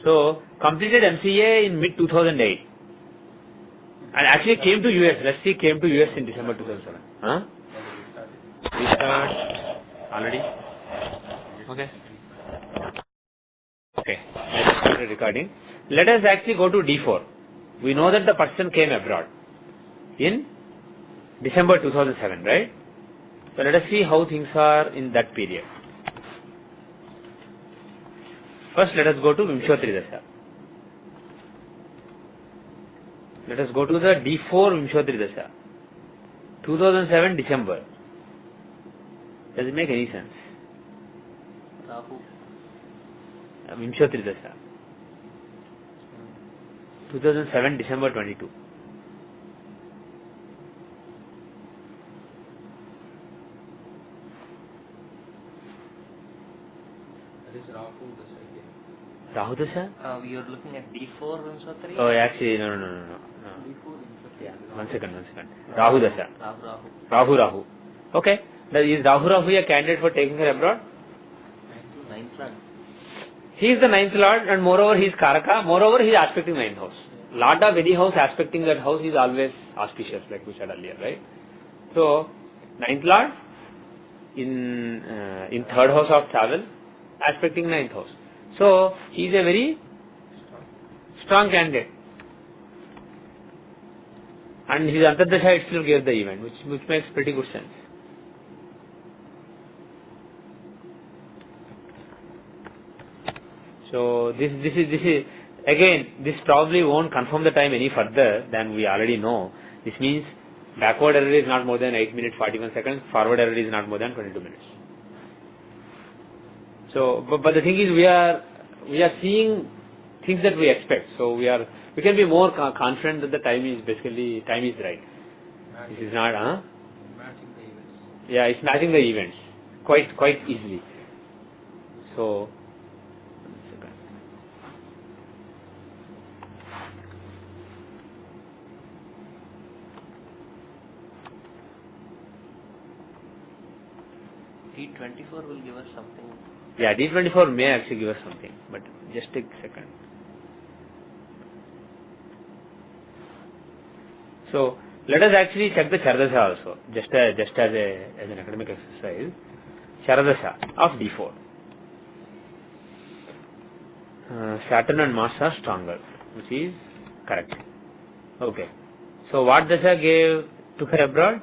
So, completed MCA in mid 2008. And actually came to US. Let's see, came to US in December 2007. Huh? We start already? Okay. Okay. Let's start the recording. Let us actually go to D4. We know that the person came abroad in December 2007, right? So let us see how things are in that period. First, let us go to Vimshottari Dasha. Let us go to the D4 Vimshottari Dasha. 2007 December. Does it make any sense? Rahu. Vimshottari Dasha. 2007 December 22. That is Rahu Dasha again. Rahu Dasha? We are looking at D4 Vinswatari. Oh, actually, no. D4 Yeah, one second. Rahu Dasha. Rahu. Rahu. Okay. Now, is Rahu a candidate for taking her abroad? Ninth Lord. He is the ninth lord and moreover he is Karaka. Moreover he is aspecting ninth house. Lord of any house aspecting that house is always auspicious, like we said earlier, right? So, ninth lord in third house of travel, aspecting ninth house. So, he is a very strong candidate. And his Antardasha itself gave the event, which makes pretty good sense. So this is again, this probably won't confirm the time any further than we already know. This means backward error is not more than 8 minutes 41 seconds, forward error is not more than 22 minutes. So, but the thing is we are seeing things that we expect. So we can be more confident that the time is right. This is not, matching the events. yeah, it's matching the events quite easily. So. D24 will give us something. Yeah, D24 may actually give us something, but just take a second. So let us actually check the Charadasha also, just as an academic exercise. Charadasha of D4. Saturn and Mars are stronger, which is correct. Okay. So what Dasha gave to her abroad?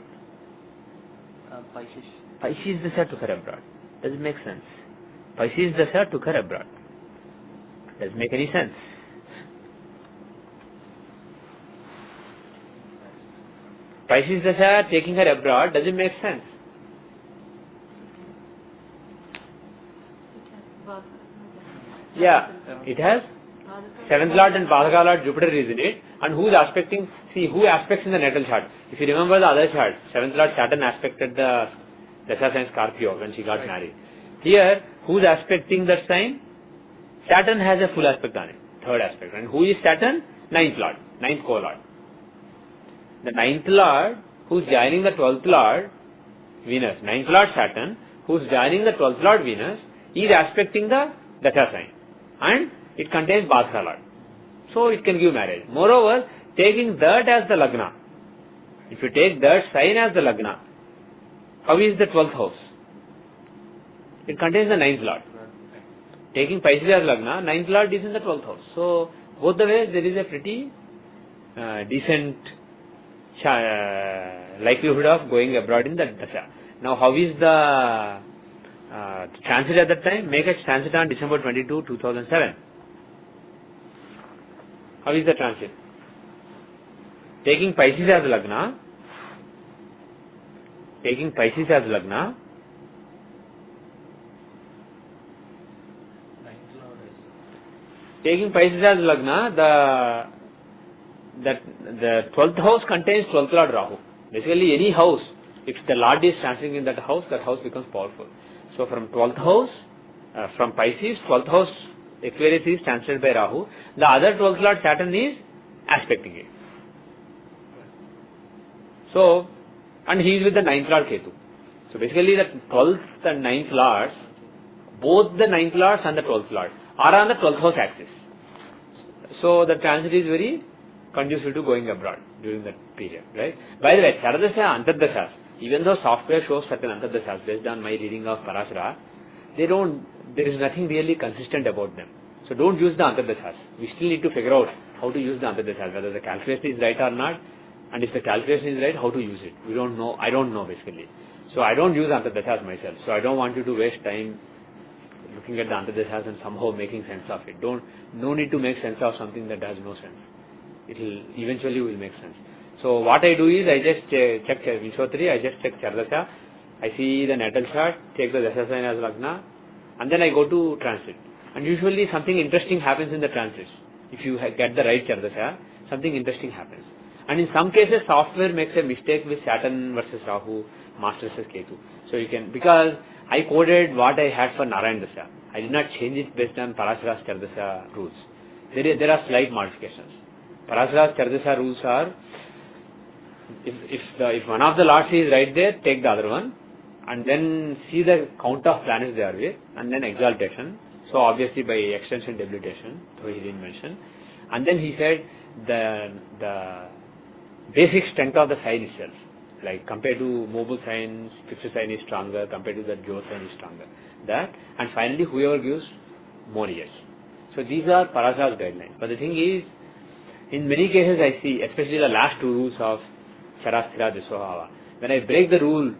Pisces. Pisces Dasha took her abroad. Does it make sense? Pisces Dasha took her abroad. Does it make any sense? Pisces Dasha taking her abroad, does it make sense? Yeah, it has 7th Lord and Padaka Lord Jupiter is in it. And who is aspecting, see who aspects in the natal chart. If you remember the other chart, 7th Lord Saturn aspected the Dasha sign Scorpio when she got married. Here, who is aspecting that sign? Saturn has a full aspect on it, third aspect. And who is Saturn? 9th Lord, 9th co-lord. The 9th Lord, who is joining the 12th Lord, Venus. 9th Lord Saturn, who is joining the 12th Lord Venus, is aspecting the Dasha sign. And it contains Badhara Lord. So it can give marriage. Moreover, taking that as the Lagna. If you take that sign as the Lagna, how is the 12th house? It contains the 9th Lord. Taking Pisces as Lagna, 9th Lord is in the 12th house. So both the ways there is a pretty decent likelihood of going abroad in the Dasha. Now how is the transit at that time? Make a transit on December 22, 2007. How is the transit? Taking Pisces as Lagna, taking Pisces as Lagna, the 12th house contains 12th Lord Rahu. Basically any house, if the Lord is transiting in that house becomes powerful. So from 12th house, from Pisces, 12th house Aquarius is transited by Rahu. The other 12th Lord Saturn is aspecting it. So, and he is with the 9th Lord Ketu. So basically the 12th and 9th Lords, both the 9th Lords and the 12th Lord are on the 12th house axis. So the transit is very conducive to going abroad during that period, right? By the way, Charadasha, Antardashas, even though software shows certain Antardashas based on my reading of Parashara, there is nothing really consistent about them. So don't use the Antardashas. We still need to figure out how to use the Antardashas, whether the calculation is right or not, and if the calculation is right, how to use it. We don't know, I don't know basically. So I don't use Antardashas myself. So I don't want you to waste time looking at the Antardashas and somehow making sense of it. No need to make sense of something that has no sense. It will eventually make sense. So what I do is I just check Vishwatari, I just check Charadasha, I see the natal chart, take the Dasha sign as Lagna, and then I go to transit. And usually something interesting happens in the transits. If you get the right Charadasha, something interesting happens. And in some cases software makes a mistake with Saturn versus Rahu, Mars versus Ketu. So you can, because I coded what I had for Narayan Dasha. I did not change it based on Parashara's Chardasa rules. There are slight modifications. Parashara's Chardasa rules are, if one of the lots is right there, take the other one, and then see the count of planets they are with, and then exaltation. So obviously by extension debilitation, so he didn't mention. And then he said the basic strength of the sign itself, like compared to mobile signs, fixed sign is stronger, compared to the Jyot sign is stronger. That, and finally whoever gives more years. So these are Parashara's guidelines. But the thing is, in many cases I see, especially the last two rules of Charasthira Disvabhava, when I break the rule,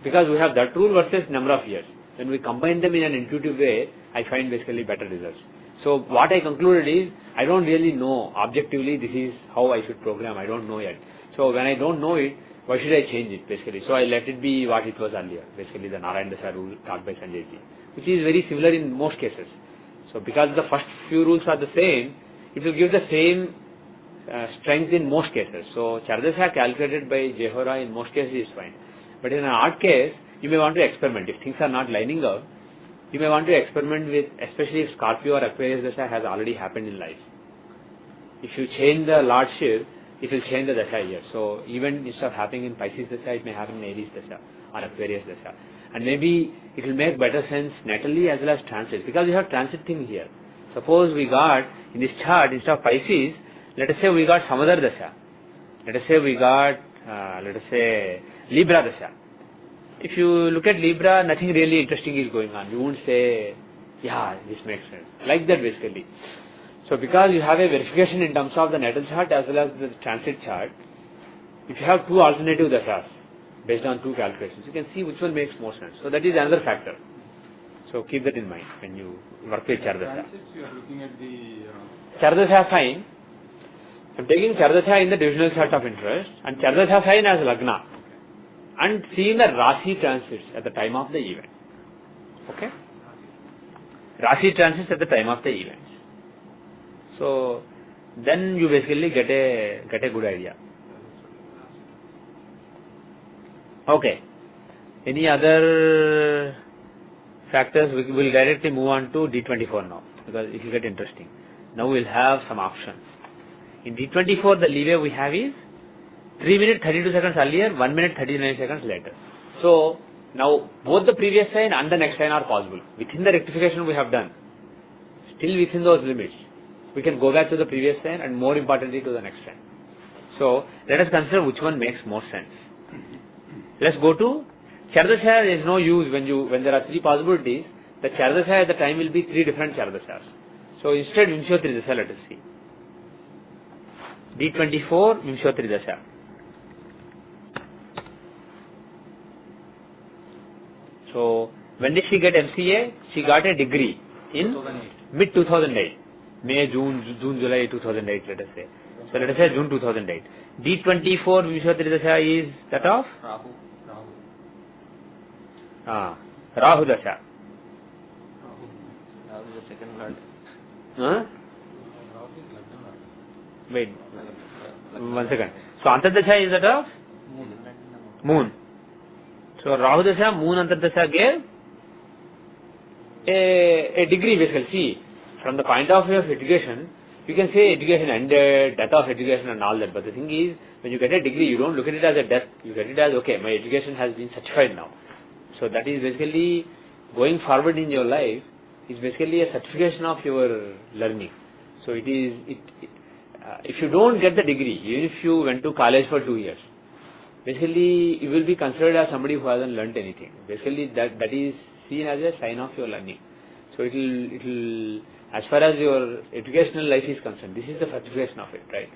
because we have that rule versus number of years, when we combine them in an intuitive way, I find basically better results. So what I concluded is, I don't really know objectively this is how I should program, I don't know yet. So when I don't know it, why should I change it basically? So I let it be what it was earlier, basically the Narayan Dasa rule taught by Sanjay Ji, which is very similar in most cases. So because the first few rules are the same, it will give the same strength in most cases. So Chardasa calculated by Jehora in most cases is fine. But in an odd case, you may want to experiment. If things are not lining up, you may want to experiment with, especially if Scorpio or Aquarius Dasha has already happened in life. If you change the lordship, it will change the Dasha year. So even instead of happening in Pisces Dasha, it may happen in Aries Dasha or Aquarius Dasha. And maybe it will make better sense natally as well as transit, because we have transit thing here. Suppose we got, in this chart, instead of Pisces, let us say we got some other Dasha. Let us say we got, Libra Dasha. If you look at Libra, nothing really interesting is going on. You won't say, yeah, this makes sense. Like that basically. So because you have a verification in terms of the natal chart as well as the transit chart, if you have two alternative dashas based on two calculations, you can see which one makes more sense. So that is another factor. So keep that in mind when you work with Chardasa. You are looking at the Chardasa sign. I am taking Chardasa in the divisional chart of interest and Chardasa sign as Lagna, and seeing the Rasi transits at the time of the event. Okay? Rasi transits at the time of the event. So then you basically get a good idea. Okay. Any other factors? We will directly move on to D24 now, because it will get interesting. Now we will have some options. In D24 the leeway we have is 3 minutes 32 seconds earlier, 1 minute 39 seconds later. So now both the previous sign and the next sign are possible. Within the rectification we have done, still within those limits, we can go back to the previous sign and more importantly to the next sign. So let us consider which one makes more sense. Let's go to Chardasa. There is no use when there are three possibilities. The Chardasa at the time will be three different Chardasas. So instead Vimshotri Dasha, let us see. D24 Vimshotri Dasha. So when did she get MCA? She got a degree in mid 2008. May, June, July 2008, let us say. So let us say June 2008. D24 Vimshotri Dasha is that of? Rahu Dasha. Rahu is the second lord. Huh? Wait, 1 second. So Antardasha is that of? Moon. So Rahu Dasha, Moon Antardasha gave a degree basically. See, from the point of view of education, you can say education ended, death of education and all that. But the thing is, when you get a degree, you don't look at it as a death. You get it as, okay, my education has been certified now. So that is basically going forward in your life is basically a certification of your learning. So it is, if you don't get the degree, even if you went to college for 2 years, basically you will be considered as somebody who hasn't learnt anything. Basically that is seen as a sign of your learning. So it will, as far as your educational life is concerned, this is the certification of it, right?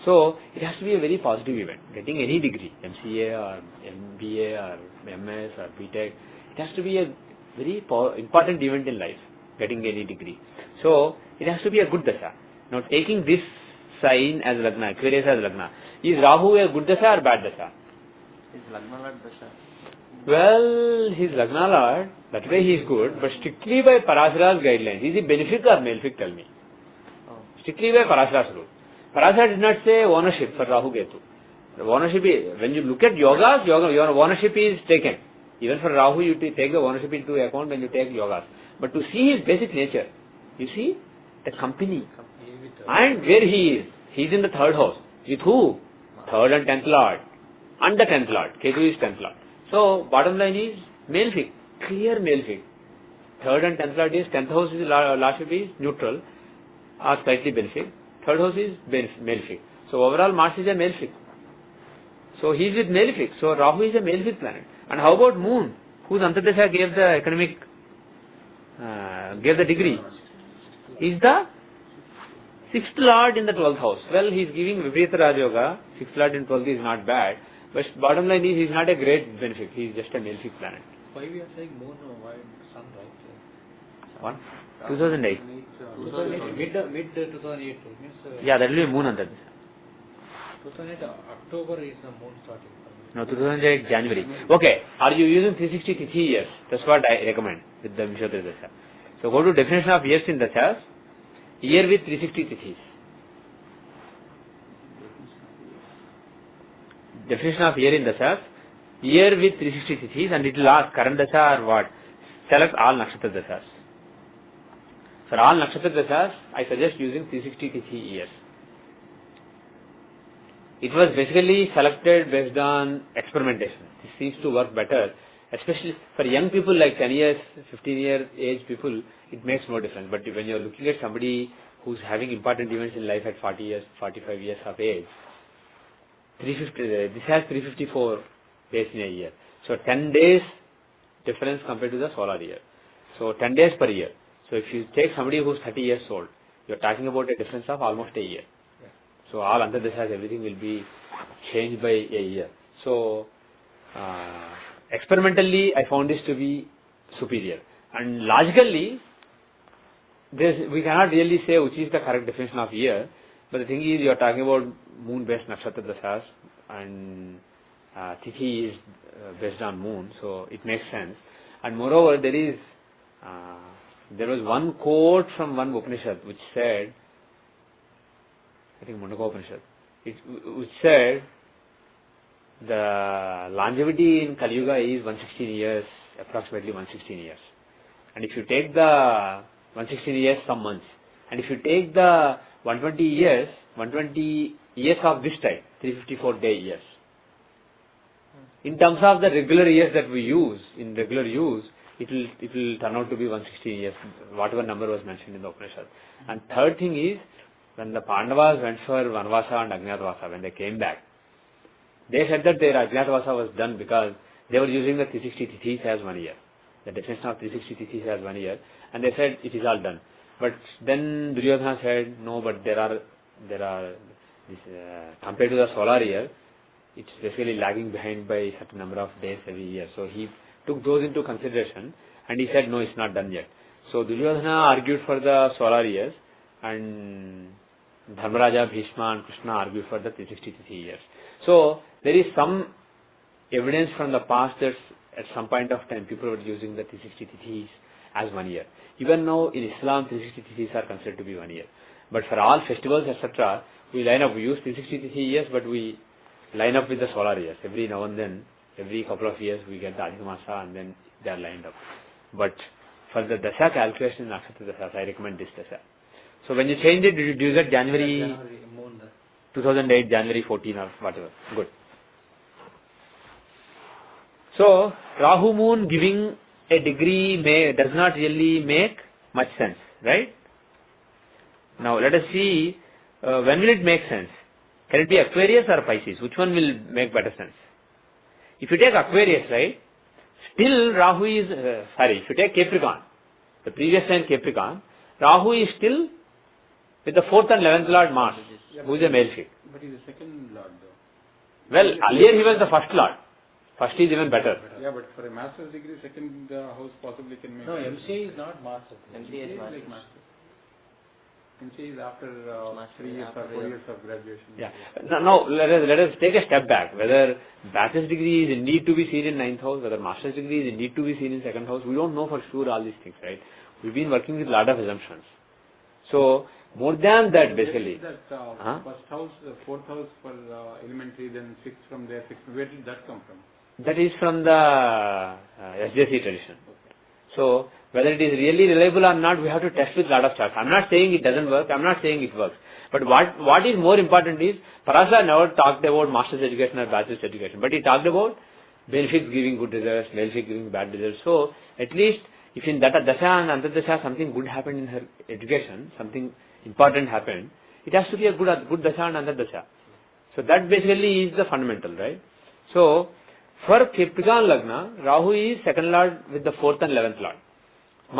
So it has to be a very positive event. Getting any degree, MCA or MBA or MS or BTech, it has to be a very important event in life, getting any degree. So it has to be a good dasha. Now taking this sign as Lagna, Aquarius as Lagna, is Rahu a good dasha or bad dasha? Is Lagna Lord Dasha? Well, his Lagna Lord, that way he is good, but strictly by Parashara's guidelines, is he benefic or malefic, tell me? Strictly by Parashara's rule. Parashara did not say ownership for Rahu Ketu. The ownership is, when you look at yogas, your ownership is taken. Even for Rahu, you take the ownership into account when you take yogas. But to see his basic nature, you see the company He is with and where he is in the third house. With who? Third and 10th Lord. And the 10th Lord. Ketu is 10th Lord. So bottom line is malefic, clear malefic. Third and 10th Lord is 10th house is Lordship is neutral or slightly benefic. Third house is malefic. So overall Mars is a malefic. So he is with malefic. So Rahu is a malefic planet. And how about Moon, whose Antardasha gave the economic, gave the degree? Is the 6th Lord in the 12th house. Well, he is giving Viparita Raja Yoga. 6th Lord in 12th is not bad. But bottom line is he is not a great benefic. He is just a malefic planet. why we are saying moon or why sun, right? One? 2008. 2008, mid 2008 means Yeah, that will be Moon Antardasha. 2008 October is the moon starting. No, 2008 January. Okay, are you using 360 Tithi years? That's what I recommend with the Vimshottari Dasha. So go to definition of years in Dashas, year with 360 Tithis. Definition of year in Dashas, year with 360 Tithis, and it will ask current Dasha or what? Select all Nakshatra Dashas. For all Nakshatra Dashas, I suggest using 360 Tithi years. It was basically selected based on experimentation. This seems to work better, especially for young people like 10 years, 15 year age people, it makes no difference. But when you are looking at somebody who's having important events in life at 40 years, 45 years of age, 350, this has 354 days in a year. So 10 days difference compared to the solar year. So 10 days per year. So if you take somebody who's 30 years old, you're talking about a difference of almost a year. So all Antardashas, everything will be changed by a year. So experimentally, I found this to be superior. And logically, we cannot really say which is the correct definition of year. But the thing is, you are talking about moon-based nakshatra dashas, and Tithi is based on moon, so it makes sense. And moreover, there was one quote from one Upanishad which said, I think Mundaka Upanishad, which said the longevity in Kali Yuga is 116 years, approximately 116 years. And if you take the 116 years, some months, and if you take the 120 years of this type, 354 day years, in terms of the regular years that we use, in regular use, it will turn out to be 116 years, whatever number was mentioned in the Upanishad. And third thing is, when the Pandavas went for Vanvasa and Ajnatavasa, when they came back, they said that their Ajnatavasa was done because they were using the 360 Tithis as 1 year. The definition of 360 Tithis as 1 year, and they said it is all done. But then Duryodhana said, no, but there are compared to the solar year, it's basically lagging behind by a certain number of days every year. So he took those into consideration and he said, no, it's not done yet. So Duryodhana argued for the solar years, and Dharmaraja, Bhishma and Krishna argued for the 360 Tithi years. So there is some evidence from the past that at some point of time people were using the 360 Tithis as 1 year. Even now in Islam 360 Tithis are considered to be 1 year. But for all festivals etc., we line up, we use 360 Tithi years, but we line up with the solar years. Every now and then, every couple of years we get the Adhika Masa and then they are lined up. But for the Dasha calculation in Nakshatra Dasha, I recommend this Dasha. So when you change it, did you get January 2008, January 14 or whatever? Good. So Rahu Moon giving a degree does not really make much sense, right? Now let us see when will it make sense. Can it be Aquarius or Pisces? Which one will make better sense? If you take Aquarius, right, still Rahu is, if you take Capricorn, the previous sign Capricorn, Rahu is still with the 4th and 11th Lord Mars, who is a malefic. But he's the second Lord though. Well, earlier he was the first Lord. First is even better. Yeah, but for a master's degree, second house possibly can make. No, MCA is not master. MCA is master. like master. MCA is after 3 years or 4 years of graduation. Yeah. Now let us take a step back. Whether bachelor's degree is indeed to be seen in 9th house, whether master's degree is indeed to be seen in 2nd house, we don't know for sure all these things, right? We've been working with a lot of assumptions. So more than that, basically. That first house, 4th house for elementary, then 6th from there, 6th. Where did that come from? That is from the SJC tradition. So Whether it is really reliable or not, we have to test with lot of charts. I'm not saying it doesn't work, I'm not saying it works. But what is more important is, Parasara never talked about master's education or bachelor's education, but he talked about benefits giving good results, malefics giving bad results. So, at least, if in that dasha and antardasha something good happened in her education, something important happened, it has to be a good dasha and antardasha. So that basically is the fundamental, right? So, for Kritika and Lagna, Rahu is second lord with the 4th and 11th lord.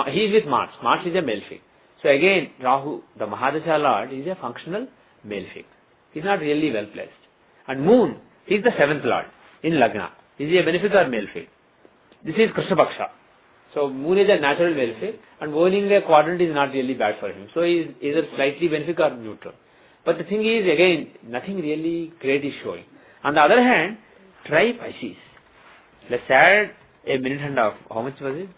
He is with Mars. Mars is a malefic. So again, Rahu, the Mahadasha lord, is a functional malefic. He is not really well placed. And Moon, he is the 7th lord in Lagna. Is he a benefic or malefic? This is Krishna Paksha. So Moon is a natural malefic, and owning a quadrant is not really bad for him. So he is either slightly benefic or neutral. But the thing is, again, nothing really great is showing. On the other hand, try Pisces. Let's add a minute and a half. How much was it?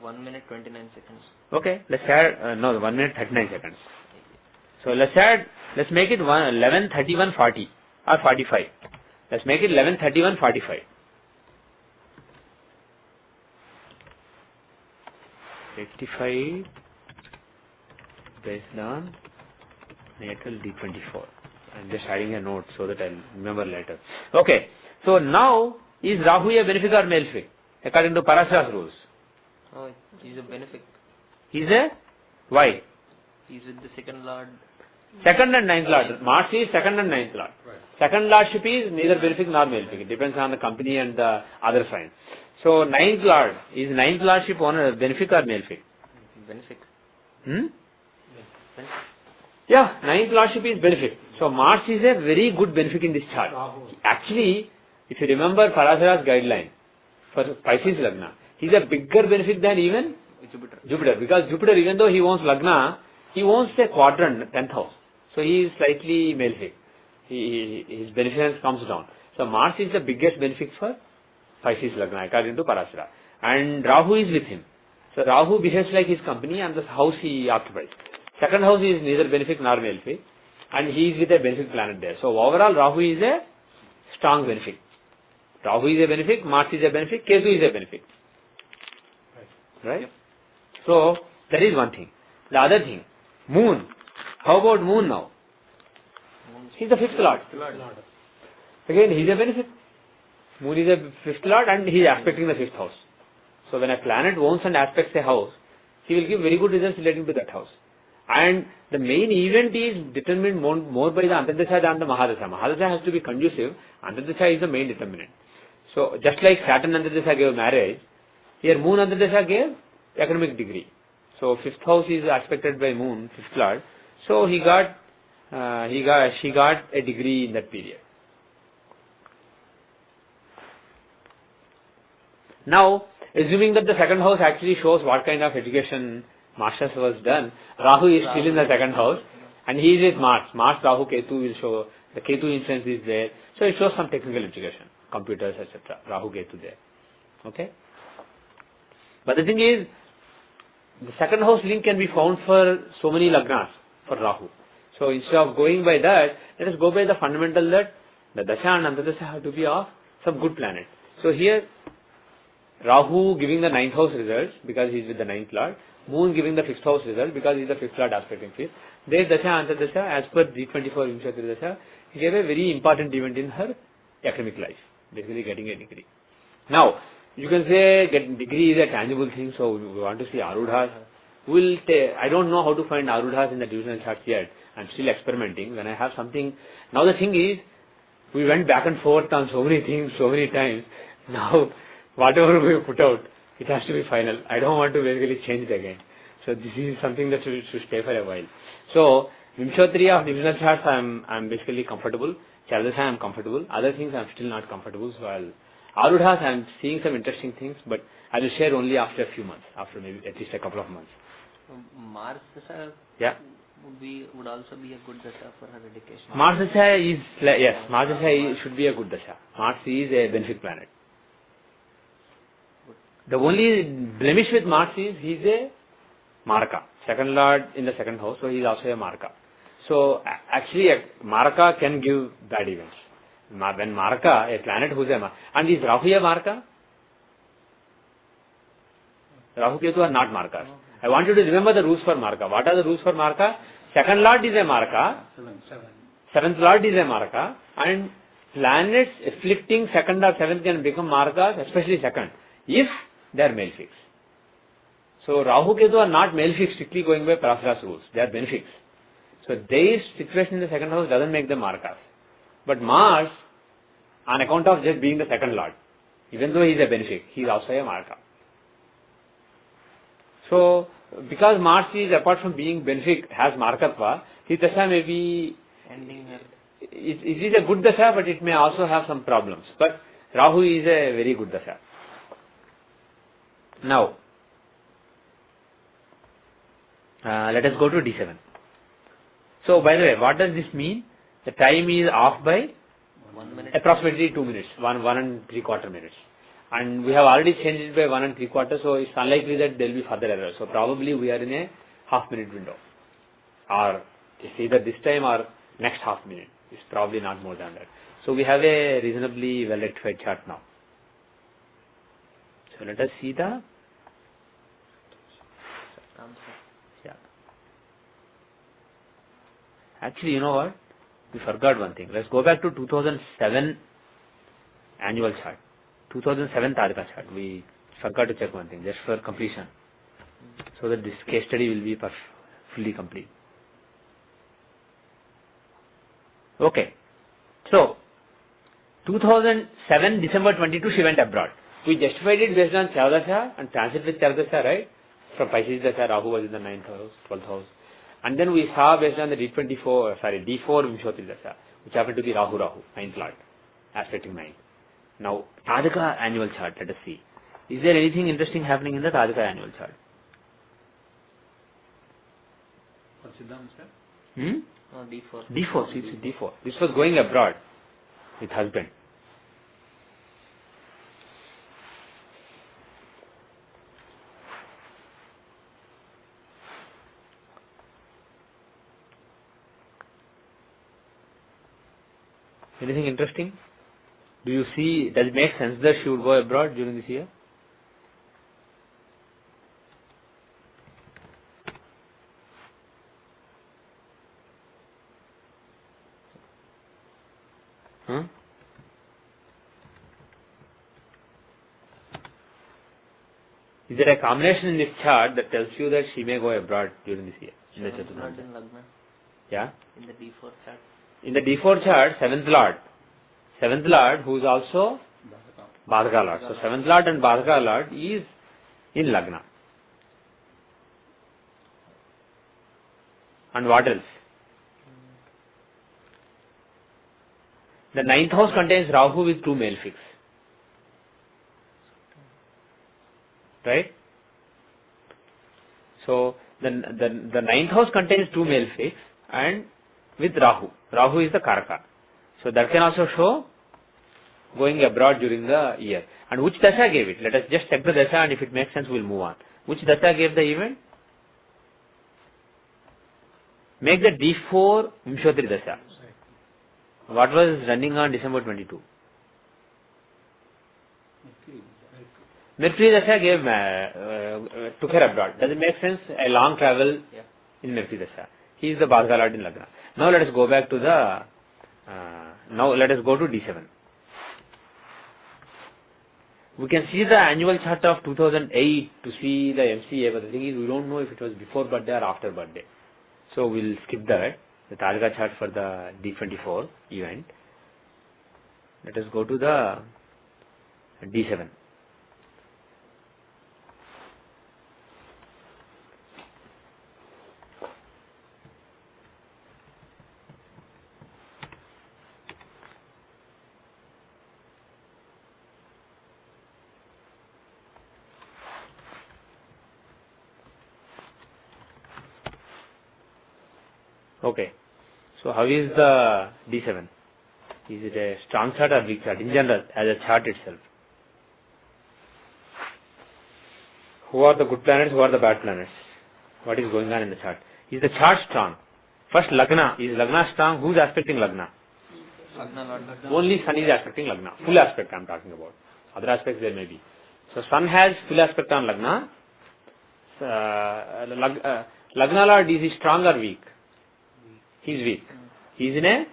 1 minute 29 seconds. Okay, let's add, 1 minute 39 seconds. So let's make it 11:31:40 or 45. Let's make it 11:31:45. 85 based on natal D24. I'm just adding a note so that I'll remember later. Okay, so now is Rahu a benefic or malefic according to Parasara's rules? Oh, he's a benefic. He's a why? He's with the second lord. Second and ninth lord. Mars is second and ninth lord. Right. Second lordship is neither benefic nor malefic. It depends on the company and the other sign. So ninth lord, is ninth lordship owner benefic or malefic? Benefic. Hmm? Benefic. Yeah, ninth lordship is benefic. So Mars is a very good benefic in this chart. Actually, if you remember Parasara's guideline for Pisces Lagna, he's a bigger benefic than even Jupiter. Because Jupiter, even though he owns Lagna, he owns a quadrant, 10th house. So he is slightly malefic. His beneficence comes down. So Mars is the biggest benefic for Pisces Lagna according to Parasara. And Rahu is with him. So Rahu behaves like his company and the house he occupies. Second house is neither benefic nor malefic, and he is with a benefic planet there. So overall Rahu is a strong benefic. Rahu is a benefic, Mars is a benefic, Ketu is a benefic. Right? Yep. So that is one thing. The other thing, Moon. How about Moon now? He is the 5th lord. Again, he is a benefic. Moon is a 5th lord and he is aspecting the 5th house. So when a planet owns and aspects a house, he will give very good results relating to that house. And the main event is determined more by the Antardasha than the Mahadasha. Mahadasha has to be conducive. Antardasha is the main determinant. So just like Saturn Antardasha gave marriage, here Moon Antardasha gave academic degree. So 5th house is aspected by Moon, 5th lord. So she got a degree in that period. Now, assuming that the second house actually shows what kind of education masters was done, Rahu is still in the second house and he is with Mars. Mars, Rahu, Ketu will show, the Ketu influence is there. So it shows some technical education, computers, etc. Rahu, Ketu there. Okay? But the thing is, the second house link can be found for so many lagnas for Rahu. So instead of going by that, let us go by the fundamental that the Dasha and Antardasha have to be of some good planet. So here, Rahu giving the 9th house results because he is with the 9th lord. Moon giving the 5th house result because he is the 5th lord aspecting 5th. There Dasha Antardasha, as per D24 Vimshatri Dasha, he gave a very important event in her academic life, basically getting a degree. Now, you can say getting degree is a tangible thing, so we want to see Arudhas. I don't know how to find Arudhas in the divisional charts yet. I'm still experimenting. When I have something, now the thing is, we went back and forth on so many things, so many times. Now, whatever we put out, it has to be final. I don't want to basically change it again. So this is something that should stay for a while. So, Vimshottari of divisional charts, I'm basically comfortable. Chaldasha I'm comfortable. Other things I'm still not comfortable. So Arudhas I'm seeing some interesting things, but I will share only after a few months, after maybe at least a couple of months. Mars Dasha would also be a good Dasha for her education. Mars Dasha is, yes, Mars Dasha should be a good Dasha. Mars is a benefic planet. The only blemish with Mars is he is a Maraka, second lord in the second house, so he is also a Maraka. So actually a Maraka can give bad events. When Maraka, a planet who is a Maraka, and is Rahu a Maraka? Rahu Ketu are not markas. I want you to remember the rules for marka. What are the rules for marka? Second lord is a marka. Seventh lord is a marka. And planets afflicting second or seventh can become markas, especially second, if they are male fixed. So Rahu Ketu are not male fixed strictly going by Parasara's rules. They are benefics. So their situation in the second house doesn't make them markas. But Mars, on account of just being the second lord, even though he is a benefic, he is also a marka. So, because Mars is, apart from being benefic, has markatva, his dasha may be ending. It is a good dasha, but it may also have some problems. But Rahu is a very good dasha. Now, let us go to D7. So, by the way, what does this mean? The time is off by 1 minute. Approximately 2 minutes, 1 and 3/4 minutes. And we have already changed it by 1 and 3/4, so it's unlikely that there will be further errors. So probably we are in a half-minute window. Or it's either this time or next half minute. It's probably not more than that. So we have a reasonably well-rectified chart now. So let us see the... Yeah. Actually, you know what? We forgot one thing. Let's go back to 2007 annual chart. 2007 Tadika chart. We forgot to check one thing, just for completion. So that this case study will be fully complete. Okay. So, 2007 December 22 she went abroad. We justified it based on Chavdasha and transit with Chavdasha, right? From Pisces Dasha, Rahu was in the 9th house, 12th house. And then we saw based on the D4 Vimshotri Dasha, which happened to be Rahu, 9th Lord, aspecting 9. Now, Tadika annual chart, let us see. Is there anything interesting happening in the Tadika annual chart? What's it done, sir? No, D4. D4, see, D4. This was going abroad with husband. Anything interesting? Do you see, does it make sense that she would go abroad during this year? Huh? Is there a combination in this chart that tells you that she may go abroad during this year? In the Lord in Lagna. Yeah? In the D4 chart. In the D4 chart, 7th Lord. 7th Lord, who is also Badhaka Lord. So 7th Lord and Badhaka Lord is in Lagna. And what else? The 9th house contains Rahu with 2 male fixes. Right? So the 9th house contains 2 male fixes and with Rahu. Rahu is the Karaka. So that can also show going abroad during the year. And which Dasha gave it? Let us just check the Dasha, and if it makes sense, we will move on. Which Dasha gave the event? Make the D4 Vimshotri Dasha. What was running on December 22? Mercury Dasha gave, took her abroad. Does it make sense? A long travel in Mercury Dasha. He is the Badhaka Lord in Lagna. Now let us go back to the, now let us go to D7. We can see the annual chart of 2008 to see the MCA, but the thing is we don't know if it was before birthday or after birthday. So we'll skip that, the Tadika chart for the D24 event. Let us go to the D7. Okay, so how is the D7? Is it a strong chart or weak chart? In general, as a chart itself. Who are the good planets, who are the bad planets? What is going on in the chart? Is the chart strong? First, Lagna. Is Lagna strong? Who is aspecting Lagna? Lagna Lord. Only Sun is aspecting Lagna. Full aspect I am talking about. Other aspects there may be. So Sun has full aspect on Lagna Lagna Lord, is he strong or weak? He is weak. He is in a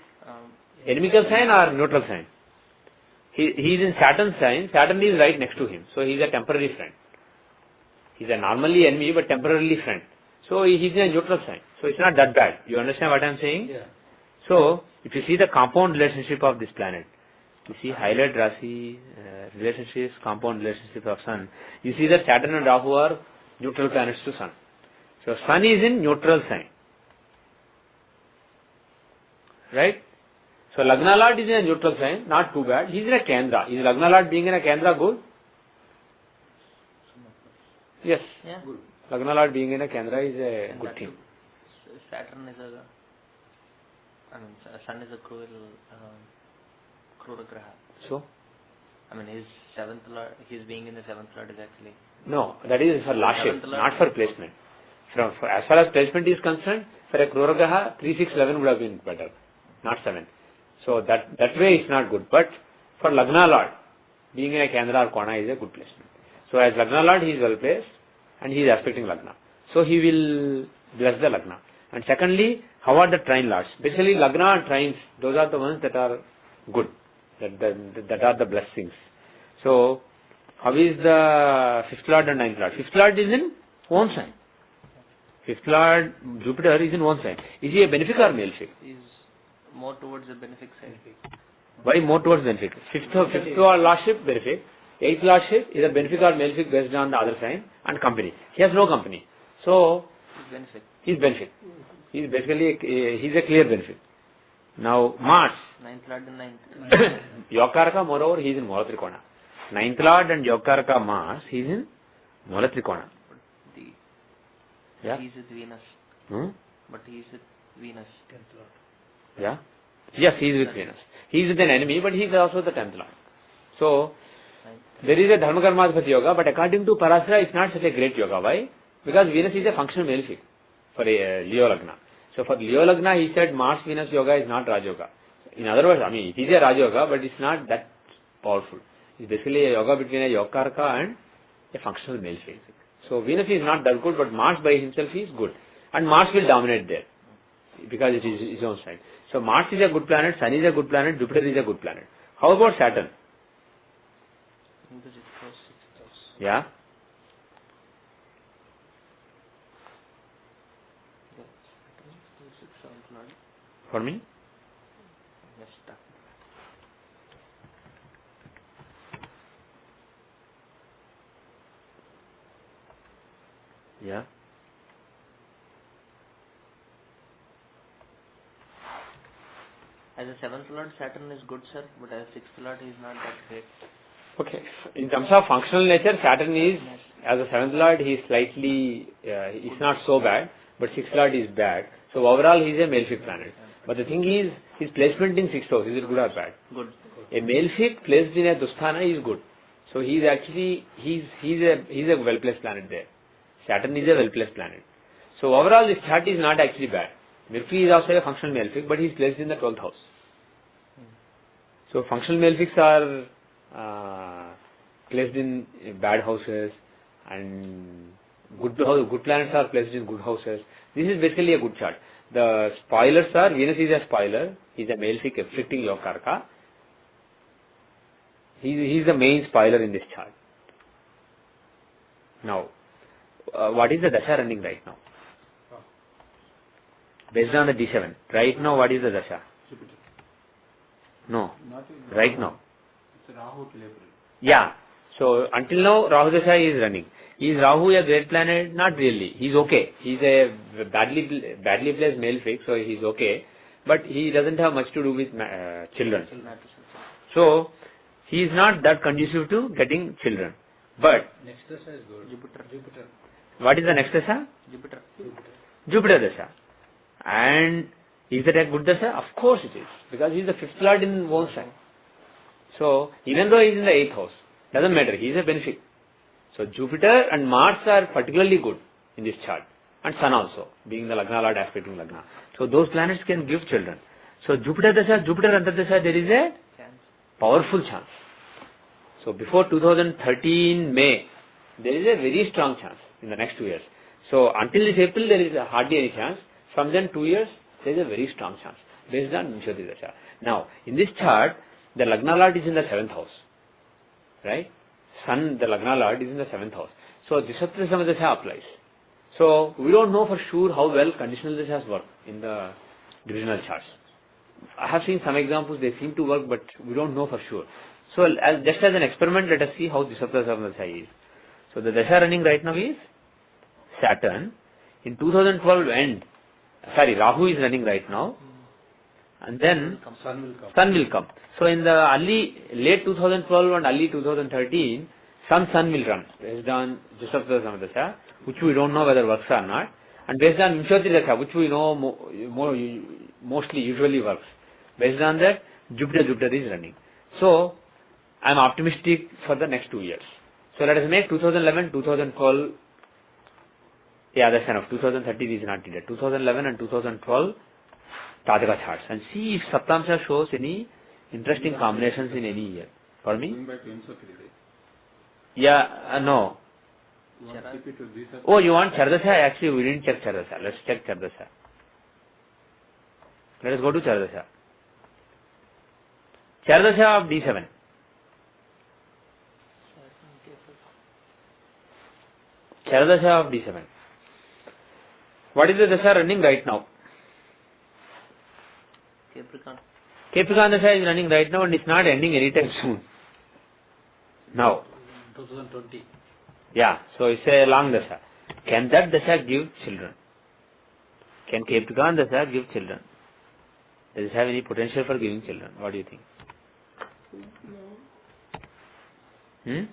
enemical sign or neutral sign? He is in Saturn sign. Saturn is right next to him. So he is a temporary friend. He is a normally enemy but temporarily friend. So he is in a neutral sign. So it's not that bad. You understand what I am saying? Yeah. So if you see the compound relationship of this planet, you see highlight Rasi, relationships, compound relationship of Sun. You see that Saturn and Rahu are neutral planets to Sun. So Sun is in neutral sign. Right? So Lagna Lord is in a neutral sign, not too bad. He is in a Kendra. Is Lagna Lord being in a Kendra good? Yes. Yeah. Good. Lagna Lord being in a Kendra is a And good that thing. too, Saturn is Sun is a cruel graha. So? I mean, his seventh lord, his being in the seventh lord is actually. No, that is for lordship, Seventh lord. not for placement. As far as placement is concerned, for a Kruragraha, 3, 6, 11 would have been better, not 7. So that way it's not good. But for Lagna Lord, being in a Kendra or Kona is a good placement. So as Lagna Lord, he is well placed and he is aspecting Lagna. So he will bless the Lagna. And secondly, how are the trine lords? Basically, Lagna and trines, those are the ones that are good, that are the blessings. So, how is the 5th Lord and 9th Lord? 5th Lord is in own sign. 5th Lord, Jupiter, is in own sign. Is he a benefic or malefic? Is more towards the benefic side. Why more towards benefic? 5th lordship, benefic. 8th lordship is a benefic or malefic based on the other sign and company. He has no company. So, Is benefic. he is benefic. He is basically, he is a clear benefic. Now, Mars, Ninth lord and ninth. Yogaraka, moreover, he is in Mulatrikona. 9th Lord and Yogaraka Mars, he is in Mulatrikona. The, Yeah? He is with Venus. Hmm? But he is with Venus. 10th Lord. Yeah? Yes, he is with Venus. He is with an enemy, but he is also the 10th Lord. So, Ninth. there is a Dharmakarmadhipati yoga, but according to Parasara, it's not such a great yoga. Why? Because Venus is a functional malefic for a Leo Lagna. So for Leo Lagna, he said Mars Venus yoga is not Raj Yoga. In other words, I mean, it is a Raj Yoga, but it's not that powerful. It's basically a yoga between a Yogaraka and a functional malefic. So Venus is not that good, but Mars by himself is good. And Mars will dominate there because it is his own side. So Mars is a good planet, Sun is a good planet, Jupiter is a good planet. How about Saturn? In the sixth house. Yeah? Yeah. Sixth, seventh lord. For me? Yes, that. Yeah. As a seventh lord, Saturn is good, sir, but as sixth lord, he is not that great. Okay. In terms of functional nature, Saturn is, as a 7th Lord, he is slightly, it's not so bad, but 6th Lord is bad. So overall, he is a malefic planet. But the thing is, his placement in 6th house, is it good or bad? Good. A malefic placed in a Dusthana is good. So he is actually, he's a well-placed planet there. Saturn is a well-placed planet. So overall, this chart is not actually bad. Mercury is also a functional malefic, but he is placed in the 12th house. So functional malefics are placed in bad houses, and good planets are placed in good houses. This is basically a good chart. The spoilers are, Venus is a spoiler, he is a malefic afflicting Yogaraka. He is the main spoiler in this chart. Now, what is the dasha running right now? Based on the D7. Right now, what is the dasha? Jupiter. No, Not in right now. It's Rahu till April. Yeah. So until now, Rahu Dasha is running. Is Rahu a great planet? Not really. He's okay. He's a badly placed malefic, so he's okay. But he doesn't have much to do with children. So he is not that conducive to getting children. But Next Dasha is good. Jupiter. what is the next Dasha? Jupiter. Jupiter Dasha. And is that a good Dasha? Of course it is. Because he is the 5th Lord in one sign. So, even though he is in the 8th house, doesn't matter, he is a benefic. So, Jupiter and Mars are particularly good in this chart. And Sun also, being the Lagna Lord aspecting Lagna. So, those planets can give children. So, Jupiter Antardasha, there is a Chance. powerful chance. So, before 2013 May, there is a very strong chance in the next 2 years. So until this April there is hardly any chance. From then 2 years there is a very strong chance based on Vimshati Dasha. Now in this chart the Lagna Lord is in the 7th house, right? Sun, the Lagna Lord, is in the 7th house. So Dishattra Samadasya applies. So we don't know for sure how well conditional dashas work in the divisional charts. I have seen some examples, they seem to work, but we don't know for sure. So just as an experiment, let us see how Dishattra Samadasya is. So the dasha running right now is Saturn. In 2012 end, Rahu is running right now. And then Sun will come. So in the late 2012 and early 2013, some Sun will run based on Dishattra Samadasya, which we don't know whether works or not, and based on Vimshati Dasha, which we know mostly usually works. Based on that, Jupiter is running. So I am optimistic for the next 2 years. So let us make 2011, 2012. Yeah, that's enough. 2013 is not needed. 2011 and 2012 Jataka charts and see if Saptamsha shows any interesting combinations in any year. For me? Yeah, no. Oh, you want Chardasha? Actually, we didn't check Chardasha. Let's check Chardasha. Let us go to Chardasha. Chardasha of D7. Chardasha of D7. What is the Dasha running right now? Capricorn Dasha is running right now and it's not ending anytime soon. Now. 2020. Yeah, so it's a long Dasha. Can that Dasha give children? Can Capricorn Dasha give children? Does it have any potential for giving children? What do you think? If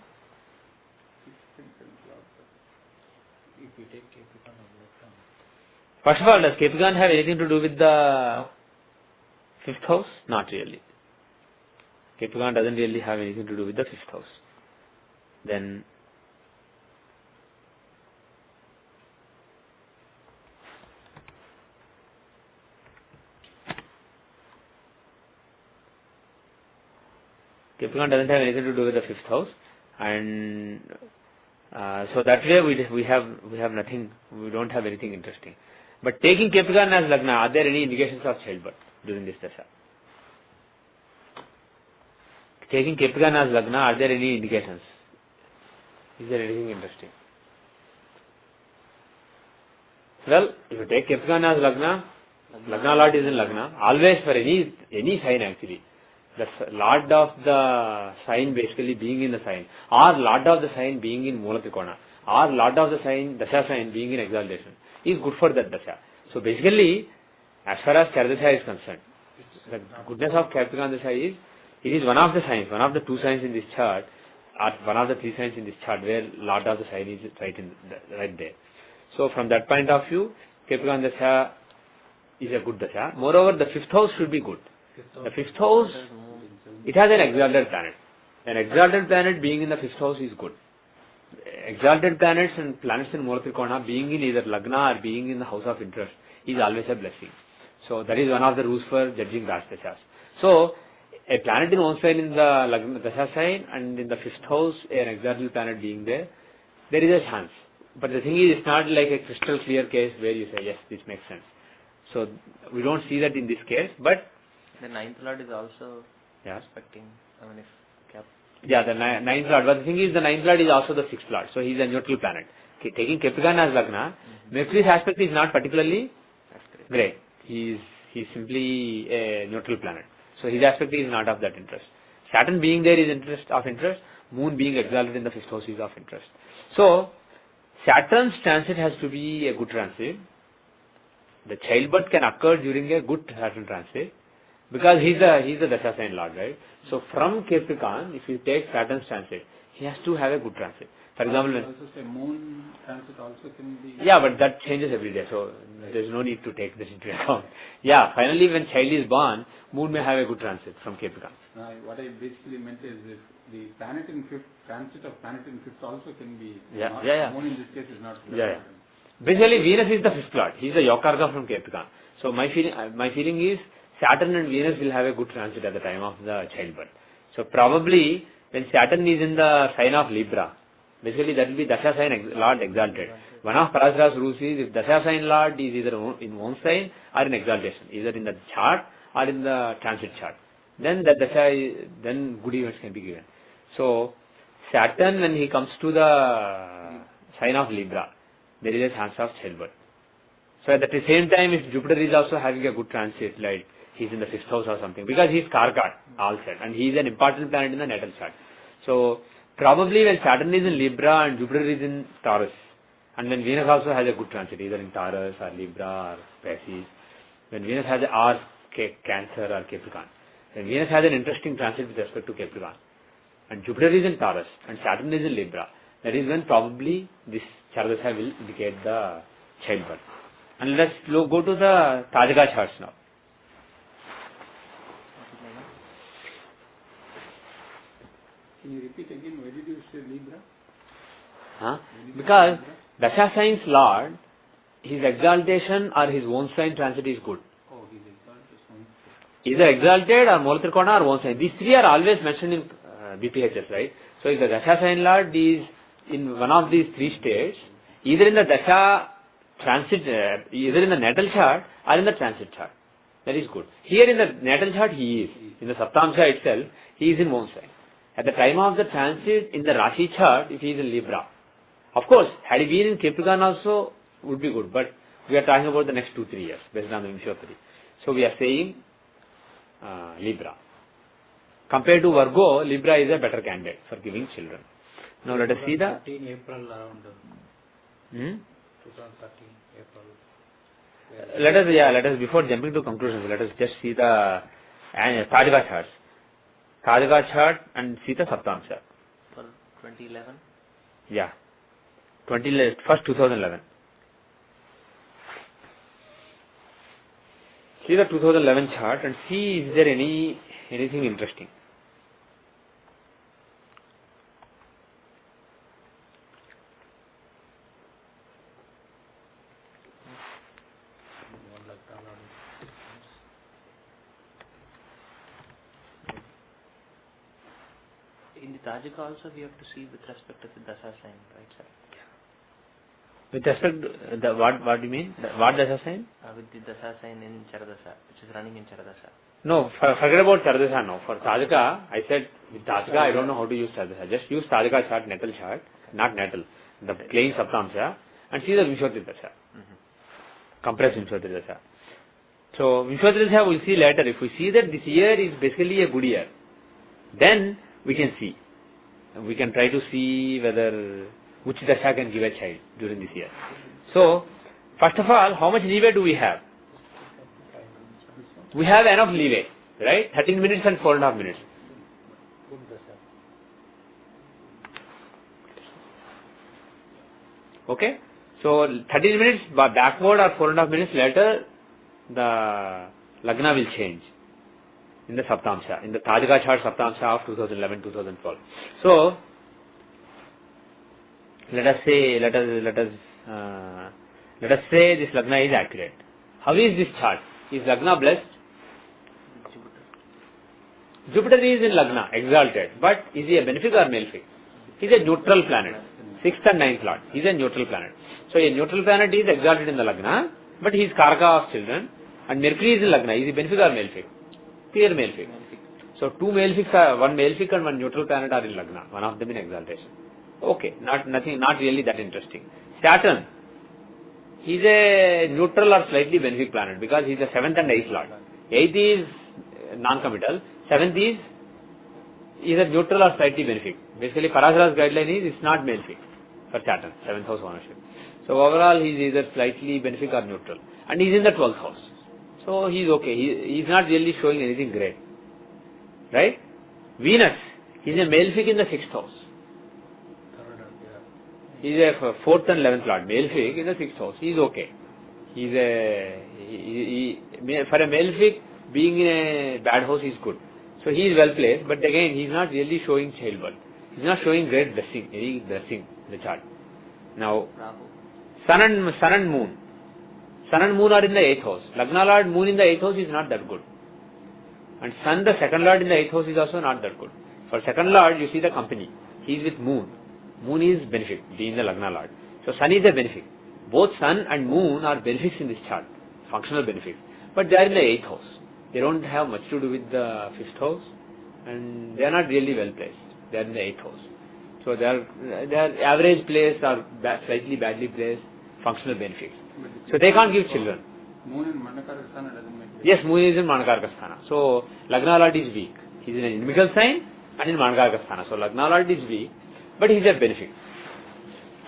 we take Capricorn of First of all, does Capricorn have anything to do with the 5th house? Not really. Capricorn doesn't really have anything to do with the 5th house. Then Capricorn doesn't have anything to do with the 5th house, and so that way we have nothing. We don't have anything interesting. But taking Capricorn as Lagna, are there any indications of childbirth during this Dasha? Taking Capricorn as Lagna, are there any indications? Is there anything interesting? Well, if you take Capricorn as Lagna, Lagna Lord is in Lagna. Always for any sign actually. The Lord of the sign basically being in the sign, or Lord of the sign being in Mula Trikona, or Lord of the sign, Dasha sign being in exaltation, is good for that Dasha. So basically, as far as Chardasha is concerned, the goodness of Capricorn Dasha is, it is one of the signs, one of the 2 signs in this chart, or one of the 3 signs in this chart where Lord of the sign is right there. So from that point of view, Capricorn Dasha is a good Dasha. Moreover, the 5th house should be good. The 5th house, it has an exalted planet. An exalted planet being in the 5th house is good. Exalted planets and planets in Mula Trikona being in either Lagna or being in the house of interest is always a blessing. So that is one of the rules for judging Raj Dashas. So a planet in one sign in the Lagna Dasha sign and in the 5th house an exalted planet being there is a chance. But the thing is, it's not like a crystal clear case where you say, yes, this makes sense. So we don't see that in this case, but the 9th Lord is also yeah. expecting, I mean, if yeah, the 9th Lord. But the thing is, the 9th Lord is also the 6th Lord. So he is a neutral planet. Okay, taking Capricorn as Lagna, Mercury's aspect is not particularly great. He is simply a neutral planet. So his aspect is not of that interest. Saturn being there is of interest. Moon being exalted in the 5th house is of interest. So Saturn's transit has to be a good transit. The childbirth can occur during a good Saturn transit. Because he's the Dasha sign Lord, right? So from Capricorn, if you take Saturn's transit, he has to have a good transit. For example, also say moon transit also can be. Yeah, but that changes every day, so there's no need to take this into account. Yeah, finally when child is born, moon may have a good transit from Capricorn. What I basically meant is if the planet in 5th, transit of planet in 5th also can be. Yeah. Moon in this case is not. Yeah. Basically, Venus is the 5th Lord. He's the Yokarka from Capricorn. So my feeling is Saturn and Venus will have a good transit at the time of the childbirth. So probably when Saturn is in the sign of Libra, basically that will be Dasha sign Lord exalted. One of Parashara's rules is if Dasha sign Lord is either in own sign or in exaltation, either in the chart or in the transit chart, then the Dasha, then good events can be given. So, Saturn, when he comes to the sign of Libra, there is a chance of childbirth. So at the same time, if Jupiter is also having a good transit, like he's in the 6th house or something, because he's Karka all set, and he is an important planet in the natal chart. So probably when Saturn is in Libra and Jupiter is in Taurus, and when Venus also has a good transit, either in Taurus or Libra or Pisces, when Venus has or Cancer or Capricorn, when Venus has an interesting transit with respect to Capricorn, and Jupiter is in Taurus and Saturn is in Libra, that is when probably this Charadasha will indicate the childbirth. And let's go to the Tajika charts now. Can you repeat again? Why did you say Libra? Because Dasha sign's Lord, his exaltation or his own sign transit is good. Oh, he's exalted. Either exalted or Mulatrikona or own sign. These three are always mentioned in BPHS, right? So if the Dasha sign Lord is in one of these three states, either in the Dasha transit, either in the natal chart or in the transit chart. That is good. Here in the natal chart he is. In the Saptamsha itself, he is in own sign. At the time of the transit in the Rashi chart, if he is in Libra. Of course, had he been in Capricorn also, would be good. But we are talking about the next 2-3 years, based on the Vimshottari. So we are saying Libra. Compared to Virgo, Libra is a better candidate for giving children. Now let us see the... 13 April around 2013 April. Let us, before jumping to conclusions, let us just see the Tajika charts. Tajika chart and see the Saptamsha. For 2011? Yeah. First 2011. See the 2011 chart and see is there anything interesting. In the Tajika also we have to see with respect to the Dasha sign, right sir? With respect to the what do you mean? What Dasha sign? With the Dasha sign in Charadasha, which is running in Charadasha. No, forget about Charadasha now. For Tajika, I said with Tajika I don't know how to use Charadasha. Just use Tajika chart, natal chart, not natal. The plain Saptamsha and see the Vimshottari Dasha. Compressed Vimshottari Dasha. So Vimshottari Dasha we'll see later. If we see that this year is basically a good year, then we can see. We can try to see whether which Dasha can give a child during this year. So, first of all, how much leeway do we have? We have enough leeway, right? 13 minutes and 4.5 minutes. Good Dasha. Okay? So, 13 minutes backward or 4.5 minutes later, the Lagna will change in the Saptamsha, in the Tajika chart Saptamsha of 2011-2012. So, let us say this Lagna is accurate. How is this chart? Is Lagna blessed? Jupiter is in Lagna, exalted, but is he a benefic or malefic? He is a neutral planet, 6th and 9th Lord. He is a neutral planet. So a neutral planet is exalted in the Lagna, but he is Karaka of children, and Mercury is in Lagna. Is he benefic or malefic? Clear malefic. So two malefics are, one malefic and one neutral planet are in Lagna, one of them in exaltation. Okay, not really that interesting. Saturn, he is a neutral or slightly benefic planet because he is the 7th and 8th Lord. 8th is non-committal, 7th is either neutral or slightly benefic. Basically, Parashara's guideline is it's not malefic for Saturn, 7th house ownership. So overall, he is either slightly benefic or neutral, and he is in the 12th house. So he is okay. He is not really showing anything great, right? Venus, he is a malefic in the 6th house. He is a 4th and 11th Lord, malefic in the 6th house. He is okay. He is for a malefic, being in a bad house is good. So he is well placed, but again he is not really showing childbirth. He is not showing great blessing, any blessing in the chart. Now, Sun and Moon. Sun and Moon are in the 8th house. Lagna Lord, Moon in the 8th house is not that good. And Sun, the 2nd Lord in the 8th house is also not that good. For 2nd Lord, you see the company. He is with Moon. Moon is benefic, being the Lagna Lord. So Sun is a benefic. Both sun and moon are benefics in this chart, functional benefics. But they are in the 8th house. They don't have much to do with the 5th house, and they are not really well placed. They are in the 8th house. So they are average placed or slightly badly placed, functional benefics. So they can't give children. Moon in Manakaraka Sthana doesn't make Yes, moon is in Manakaraka Sthana. So Lagna Lord is weak. He is in an inimical sign and in Manakaraka Sthana. So Lagna Lord is weak, but he is a benefic.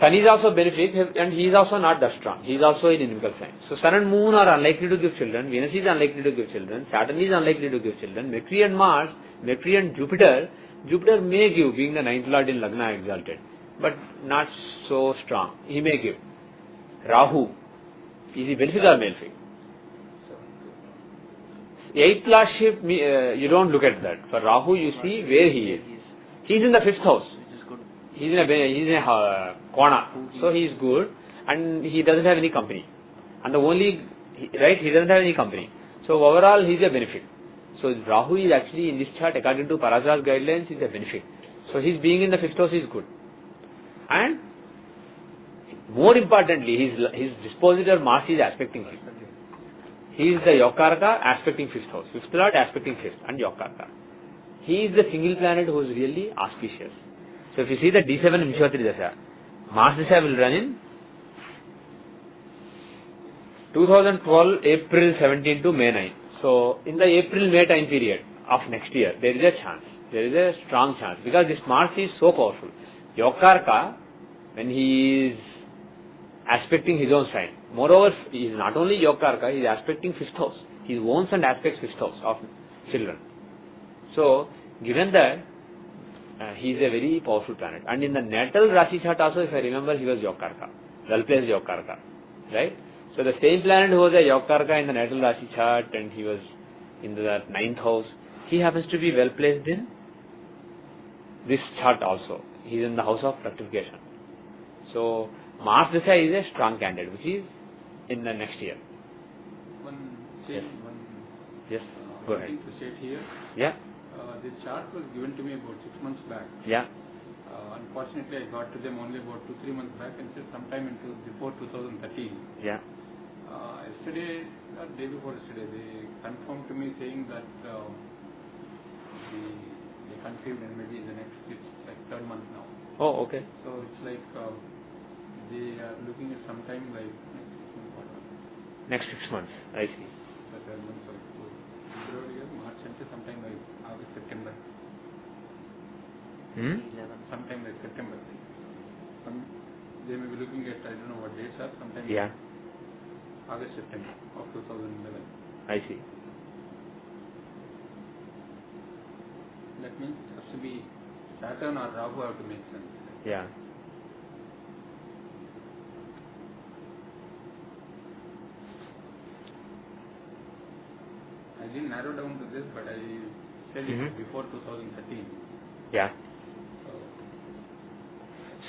Sun is also benefic and he is also not that strong. He is also in inimical sign. So Sun and Moon are unlikely to give children. Venus is unlikely to give children. Saturn is unlikely to give children. Mercury and Mars, Mercury and Jupiter may give, being the 9th Lord in Lagna exalted, but not so strong. He may give. Rahu, is he benefic or malefic? 8th Lordship, you don't look at that. For Rahu, you see where he is. He is in the 5th house. He is in a Kona. So he is good and he doesn't have any company. And the only, right, he doesn't have any company. So overall, he is a benefit. So Rahu is actually in this chart, according to Parasara's guidelines, is a benefit. So his being in the 5th house is good. And more importantly, his dispositor Mars is aspecting him. He is the Yokaraka aspecting 5th house. 5th Lord aspecting 5th and Yokaraka. He is the single planet who is really auspicious. So if you see the D7 Vishwatri Dasha, Mars Dasha will run in 2012 April 17 to May 9. So in the April-May time period of next year, there is a chance. There is a strong chance because this Mars is so powerful. Yokaraka, when he is aspecting his own sign. Moreover, he is not only Yokaraka, he is aspecting 5th house. He owns and aspects 5th house of children. So, given that, he is a very powerful planet. And in the natal Rashi chart also, if I remember, he was Yokaraka. Well placed Yokaraka. Right? So the same planet who was a Yokaraka in the natal Rashi chart and he was in the 9th house, he happens to be well placed in this chart also. He is in the house of fructification. So, Mars Dasha is a strong candidate, which is in the next year. Yes. Yes, go ahead. Thing to state here. Yeah. The chart was given to me about 6 months back. Yeah. Unfortunately, I got to them only about 2-3 months back and said sometime before 2013. Yeah. Yesterday, or day before yesterday, they confirmed to me saying that they conceived and maybe in the next, it's like 3rd month now. Oh, okay. So it's like they are looking at sometime like Next 6 months, I see. the 3rd month of February, March, and sometime like August, September. Sometime like September. They may be looking at, I don't know what dates are, sometime Yeah, August, September of 2011. I see. That means it has to be Saturn or Rahu have to make sense. Yeah. I didn't narrow down to this, but I said it before 2013. Yeah.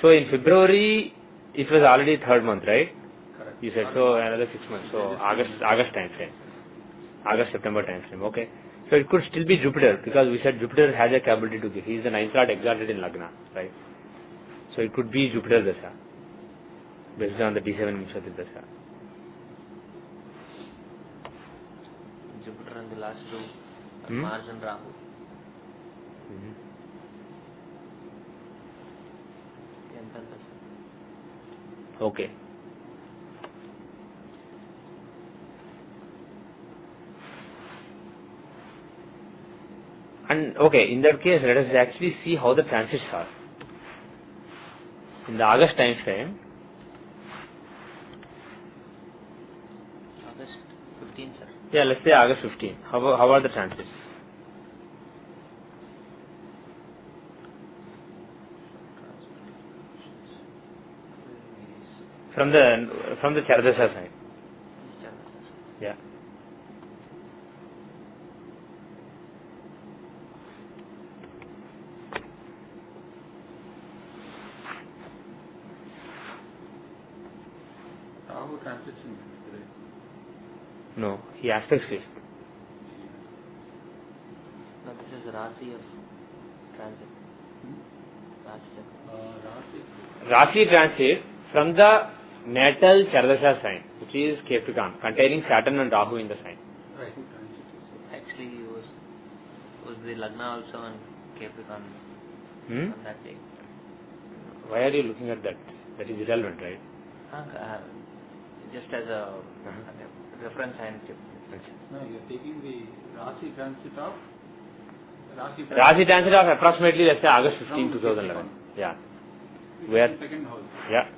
So, So in February, it was already 3rd month, right? correct. You said so another 6 months. So August time frame. August, September time frame. Okay. So it could still be Jupiter because we said Jupiter has a capability to give. He is the 9th Lord exalted in Lagna, right? So it could be Jupiter Dasha based on the D7 Vishwatri Dasha. Jupiter and the last two, Mars and Rahu. Okay. And okay, in that case, let us actually see how the transits are. In the August time frame, August 15th, sir. yeah, let's say August 15. How are the transits? From the Chardasha side. Yeah. Rahu transits in today. No, he aspects it. No, this is Rashi of transit. Rashi. Rashi. Rashi transit from the natal Chardasha sign, which is Capricorn, containing Saturn and Rahu in the sign. Right. Actually, was the Lagna also on Capricorn Hmm? on that day? Why are you looking at that? That is irrelevant, right? Just as a reference sign. No, you are taking the Rasi transit of Rasi transit of approximately, let's say, August 15, 2011. Yeah. Where? Second house. Yeah.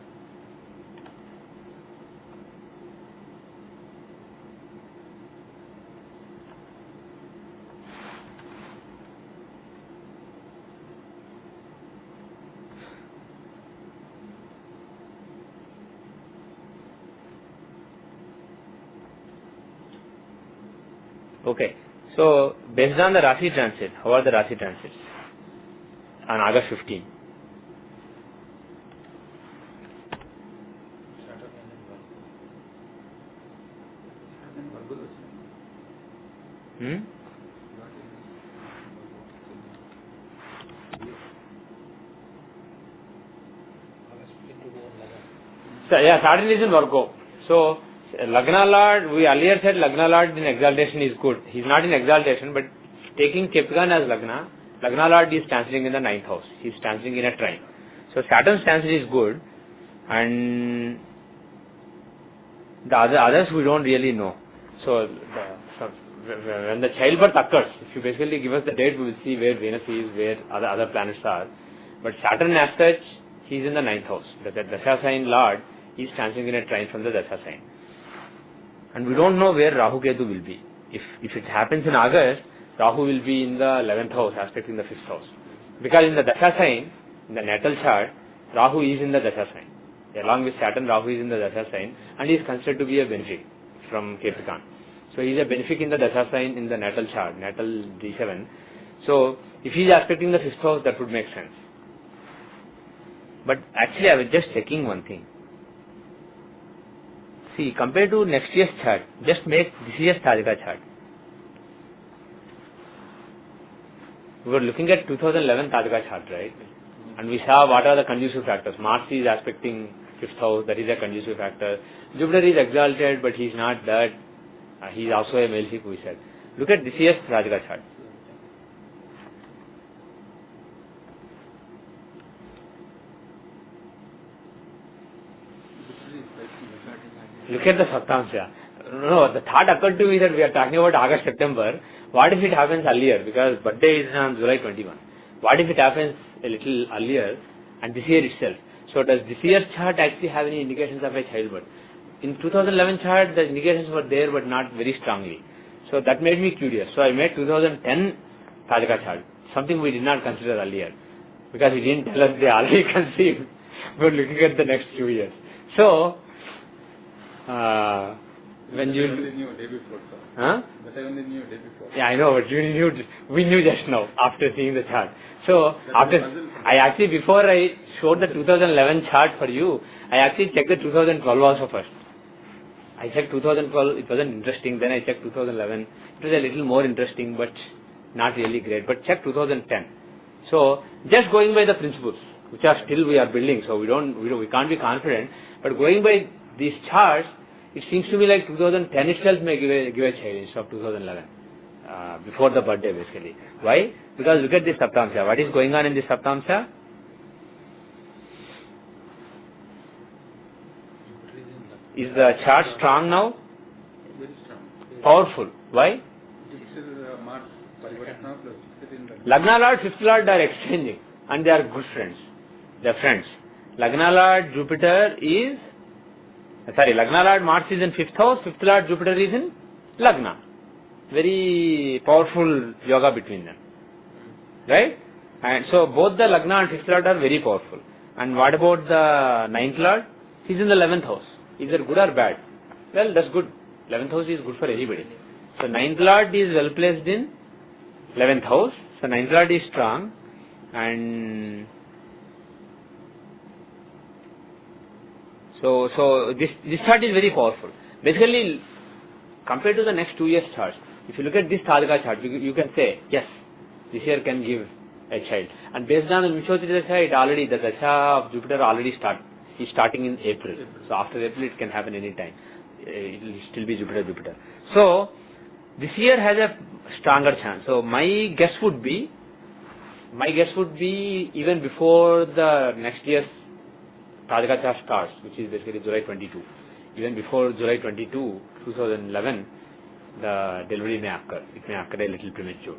Okay. So, based on the Rasi transit, how are the Rasi transits on August 15? Hmm? So, yeah, Saturn is in Virgo. So, Lagna Lord, we earlier said Lagna Lord in exaltation is good. He is not in exaltation, but taking Capricorn as Lagna, Lagna Lord is transiting in the 9th house. He is transiting in a trine. So, Saturn's transit is good, and the others we don't really know. So, when the childbirth occurs, if you basically give us the date, we will see where Venus is, where other planets are. But Saturn as such, he is in the 9th house. The Dasha sign Lord is transiting in a trine from the Dasha sign. And we don't know where Rahu Ketu will be. If it happens in August, Rahu will be in the 11th house, aspecting the 5th house. Because in the Dasha sign, in the natal chart, Rahu is in the Dasha sign. Along with Saturn, Rahu is in the Dasha sign, and he is considered to be a benefic from Capricorn. So he is a benefic in the Dasha sign in the natal chart, natal D7. So if he is aspecting the 5th house, that would make sense. But actually I was just checking one thing. See, compared to next year's chart, just make this year's Tajika chart. We were looking at 2011 Tajika chart, right? And we saw what are the conducive factors. Mars is aspecting 5th house, that is a conducive factor. Jupiter is exalted, but he is not that. He is also a malefic, we said. Look at this year's Tajika chart. Look at the Saptamsya. No, the thought occurred to me that we are talking about August, September. What if it happens earlier? Because birthday is on July 21. What if it happens a little earlier and this year itself? So does this year's chart actually have any indications of a childbirth? In 2011 chart, the indications were there but not very strongly. So that made me curious. So I made 2010 Tajika chart, something we did not consider earlier. Because he didn't tell us they already conceived. We were looking at the next few years. So, when you knew day before, sir. Huh? But I only knew day before. Yeah, I know, but we knew just now after seeing the chart. So I actually, before I showed the 2011 chart for you, I actually checked the 2012 also first. I checked 2012, it wasn't interesting. Then I checked 2011. It was a little more interesting, but not really great. But check 2010. So just going by the principles, which are still we are building, so we can't be confident. But going by these charts, it seems to me like 2010 itself may give a challenge of 2011, before the birthday basically. Why? Because look at this Saptamsya. What is going on in this Saptamsya? Is the chart strong now? Very strong. Powerful. Why? Jupiter, Mars, Parivartana plus Jupiter in the Lagna Lord, 5th Lord are exchanging and they are good friends. They are friends. Lagna Lord Jupiter is, Lagna Lord Mars is in 5th house, 5th Lord Jupiter is in Lagna. Very powerful yoga between them. Right? And so both the Lagna and 5th Lord are very powerful. And what about the 9th Lord? He is in the 11th house. Either good or bad. Well, that's good. 11th house is good for everybody. So 9th Lord is well placed in 11th house. So 9th Lord is strong. And so this chart is very powerful. Basically, compared to the next 2 years charts, if you look at this Tajika chart, you can say, yes, this year can give a child. And based on the Vimshottari Dasha, the Dasha of Jupiter already started. is starting in April. So after April it can happen any time. It will still be Jupiter. So this year has a stronger chance. So my guess would be even before the next year's Tajika chart starts, which is basically July 22. Even before July 22, 2011, the delivery may occur. It may occur a little premature.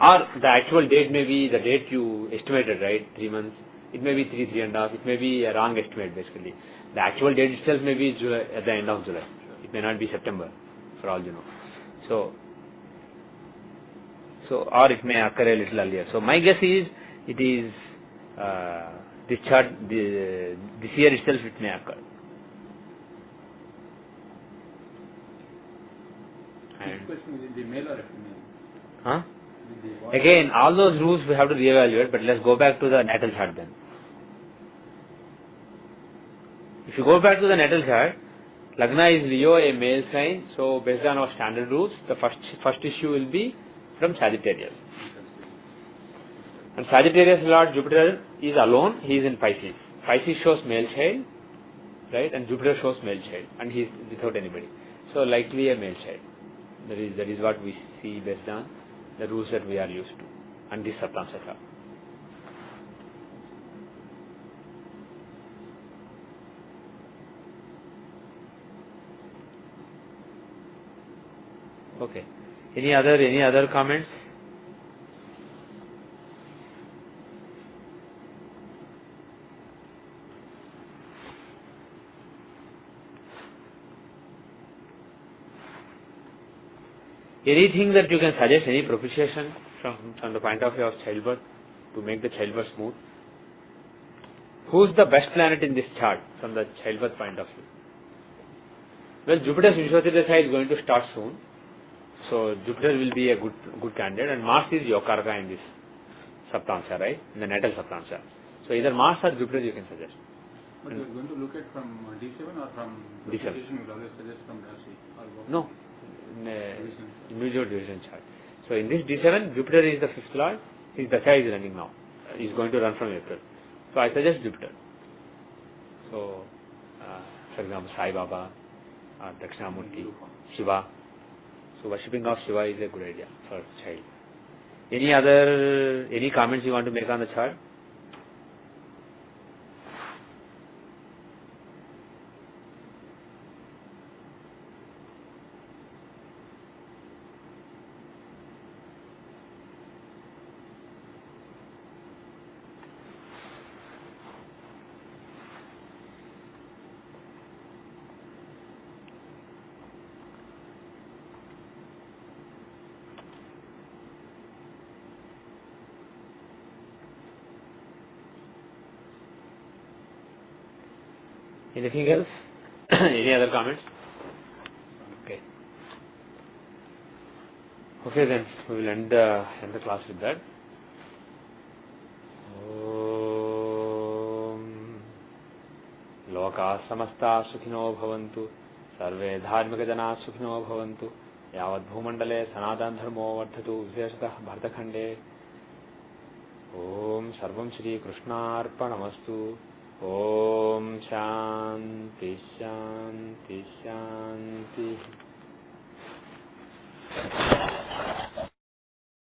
Or the actual date may be the date you estimated, right? 3 months. It may be 3.5. It may be a wrong estimate, basically. The actual date itself may be July, at the end of July. It may not be September, for all you know. So, or it may occur a little earlier. So my guess is, it is this chart, this year itself it may occur. This question is in the male or female? Huh? Again, all those rules we have to reevaluate, but let's go back to the natal chart then. If you go back to the natal chart, Lagna is Leo, a male sign, so based on our standard rules, the first issue will be from Sagittarius. And Sagittarius Lord Jupiter is alone, he is in Pisces. Pisces shows male child, right, and Jupiter shows male child, and he is without anybody. So likely a male child. That is what we see based on the rules that we are used to, and this Saptamsa chart. Okay. Any other comments? Anything that you can suggest, any propitiation from the point of view of childbirth to make the childbirth smooth? Who's the best planet in this chart from the childbirth point of view? Well, Jupiter's Vishwatita Dasha is going to start soon. So Jupiter will be a good candidate, and Mars is Yokarka in this Saptamsa, right? In the natal Saptamsa. So either Mars or Jupiter you can suggest. But you are going to look at from D7 or from D7. propitiation, you will always suggest from Rashi or what? No. Individual division chart. So in this D7, Jupiter is the fifth lord. His Dasha is running now. He is going to run from April. So I suggest Jupiter. So, for example, Sai Baba, Dakshinamurti, Shiva. So worshipping of Shiva is a good idea for child. Any comments you want to make on the chart? Anything else? Any other comments? Okay. Okay, then we will end the class with that. Om Loka samasta sukhino bhavantu sarve dharmika jana sukhino bhavantu yavad bhumandale sanatan dharmo vardhatu visheshatah bhartakhande. Om sarvam Shri Krishna arpanamastu. Om Shanti Shanti Shanti.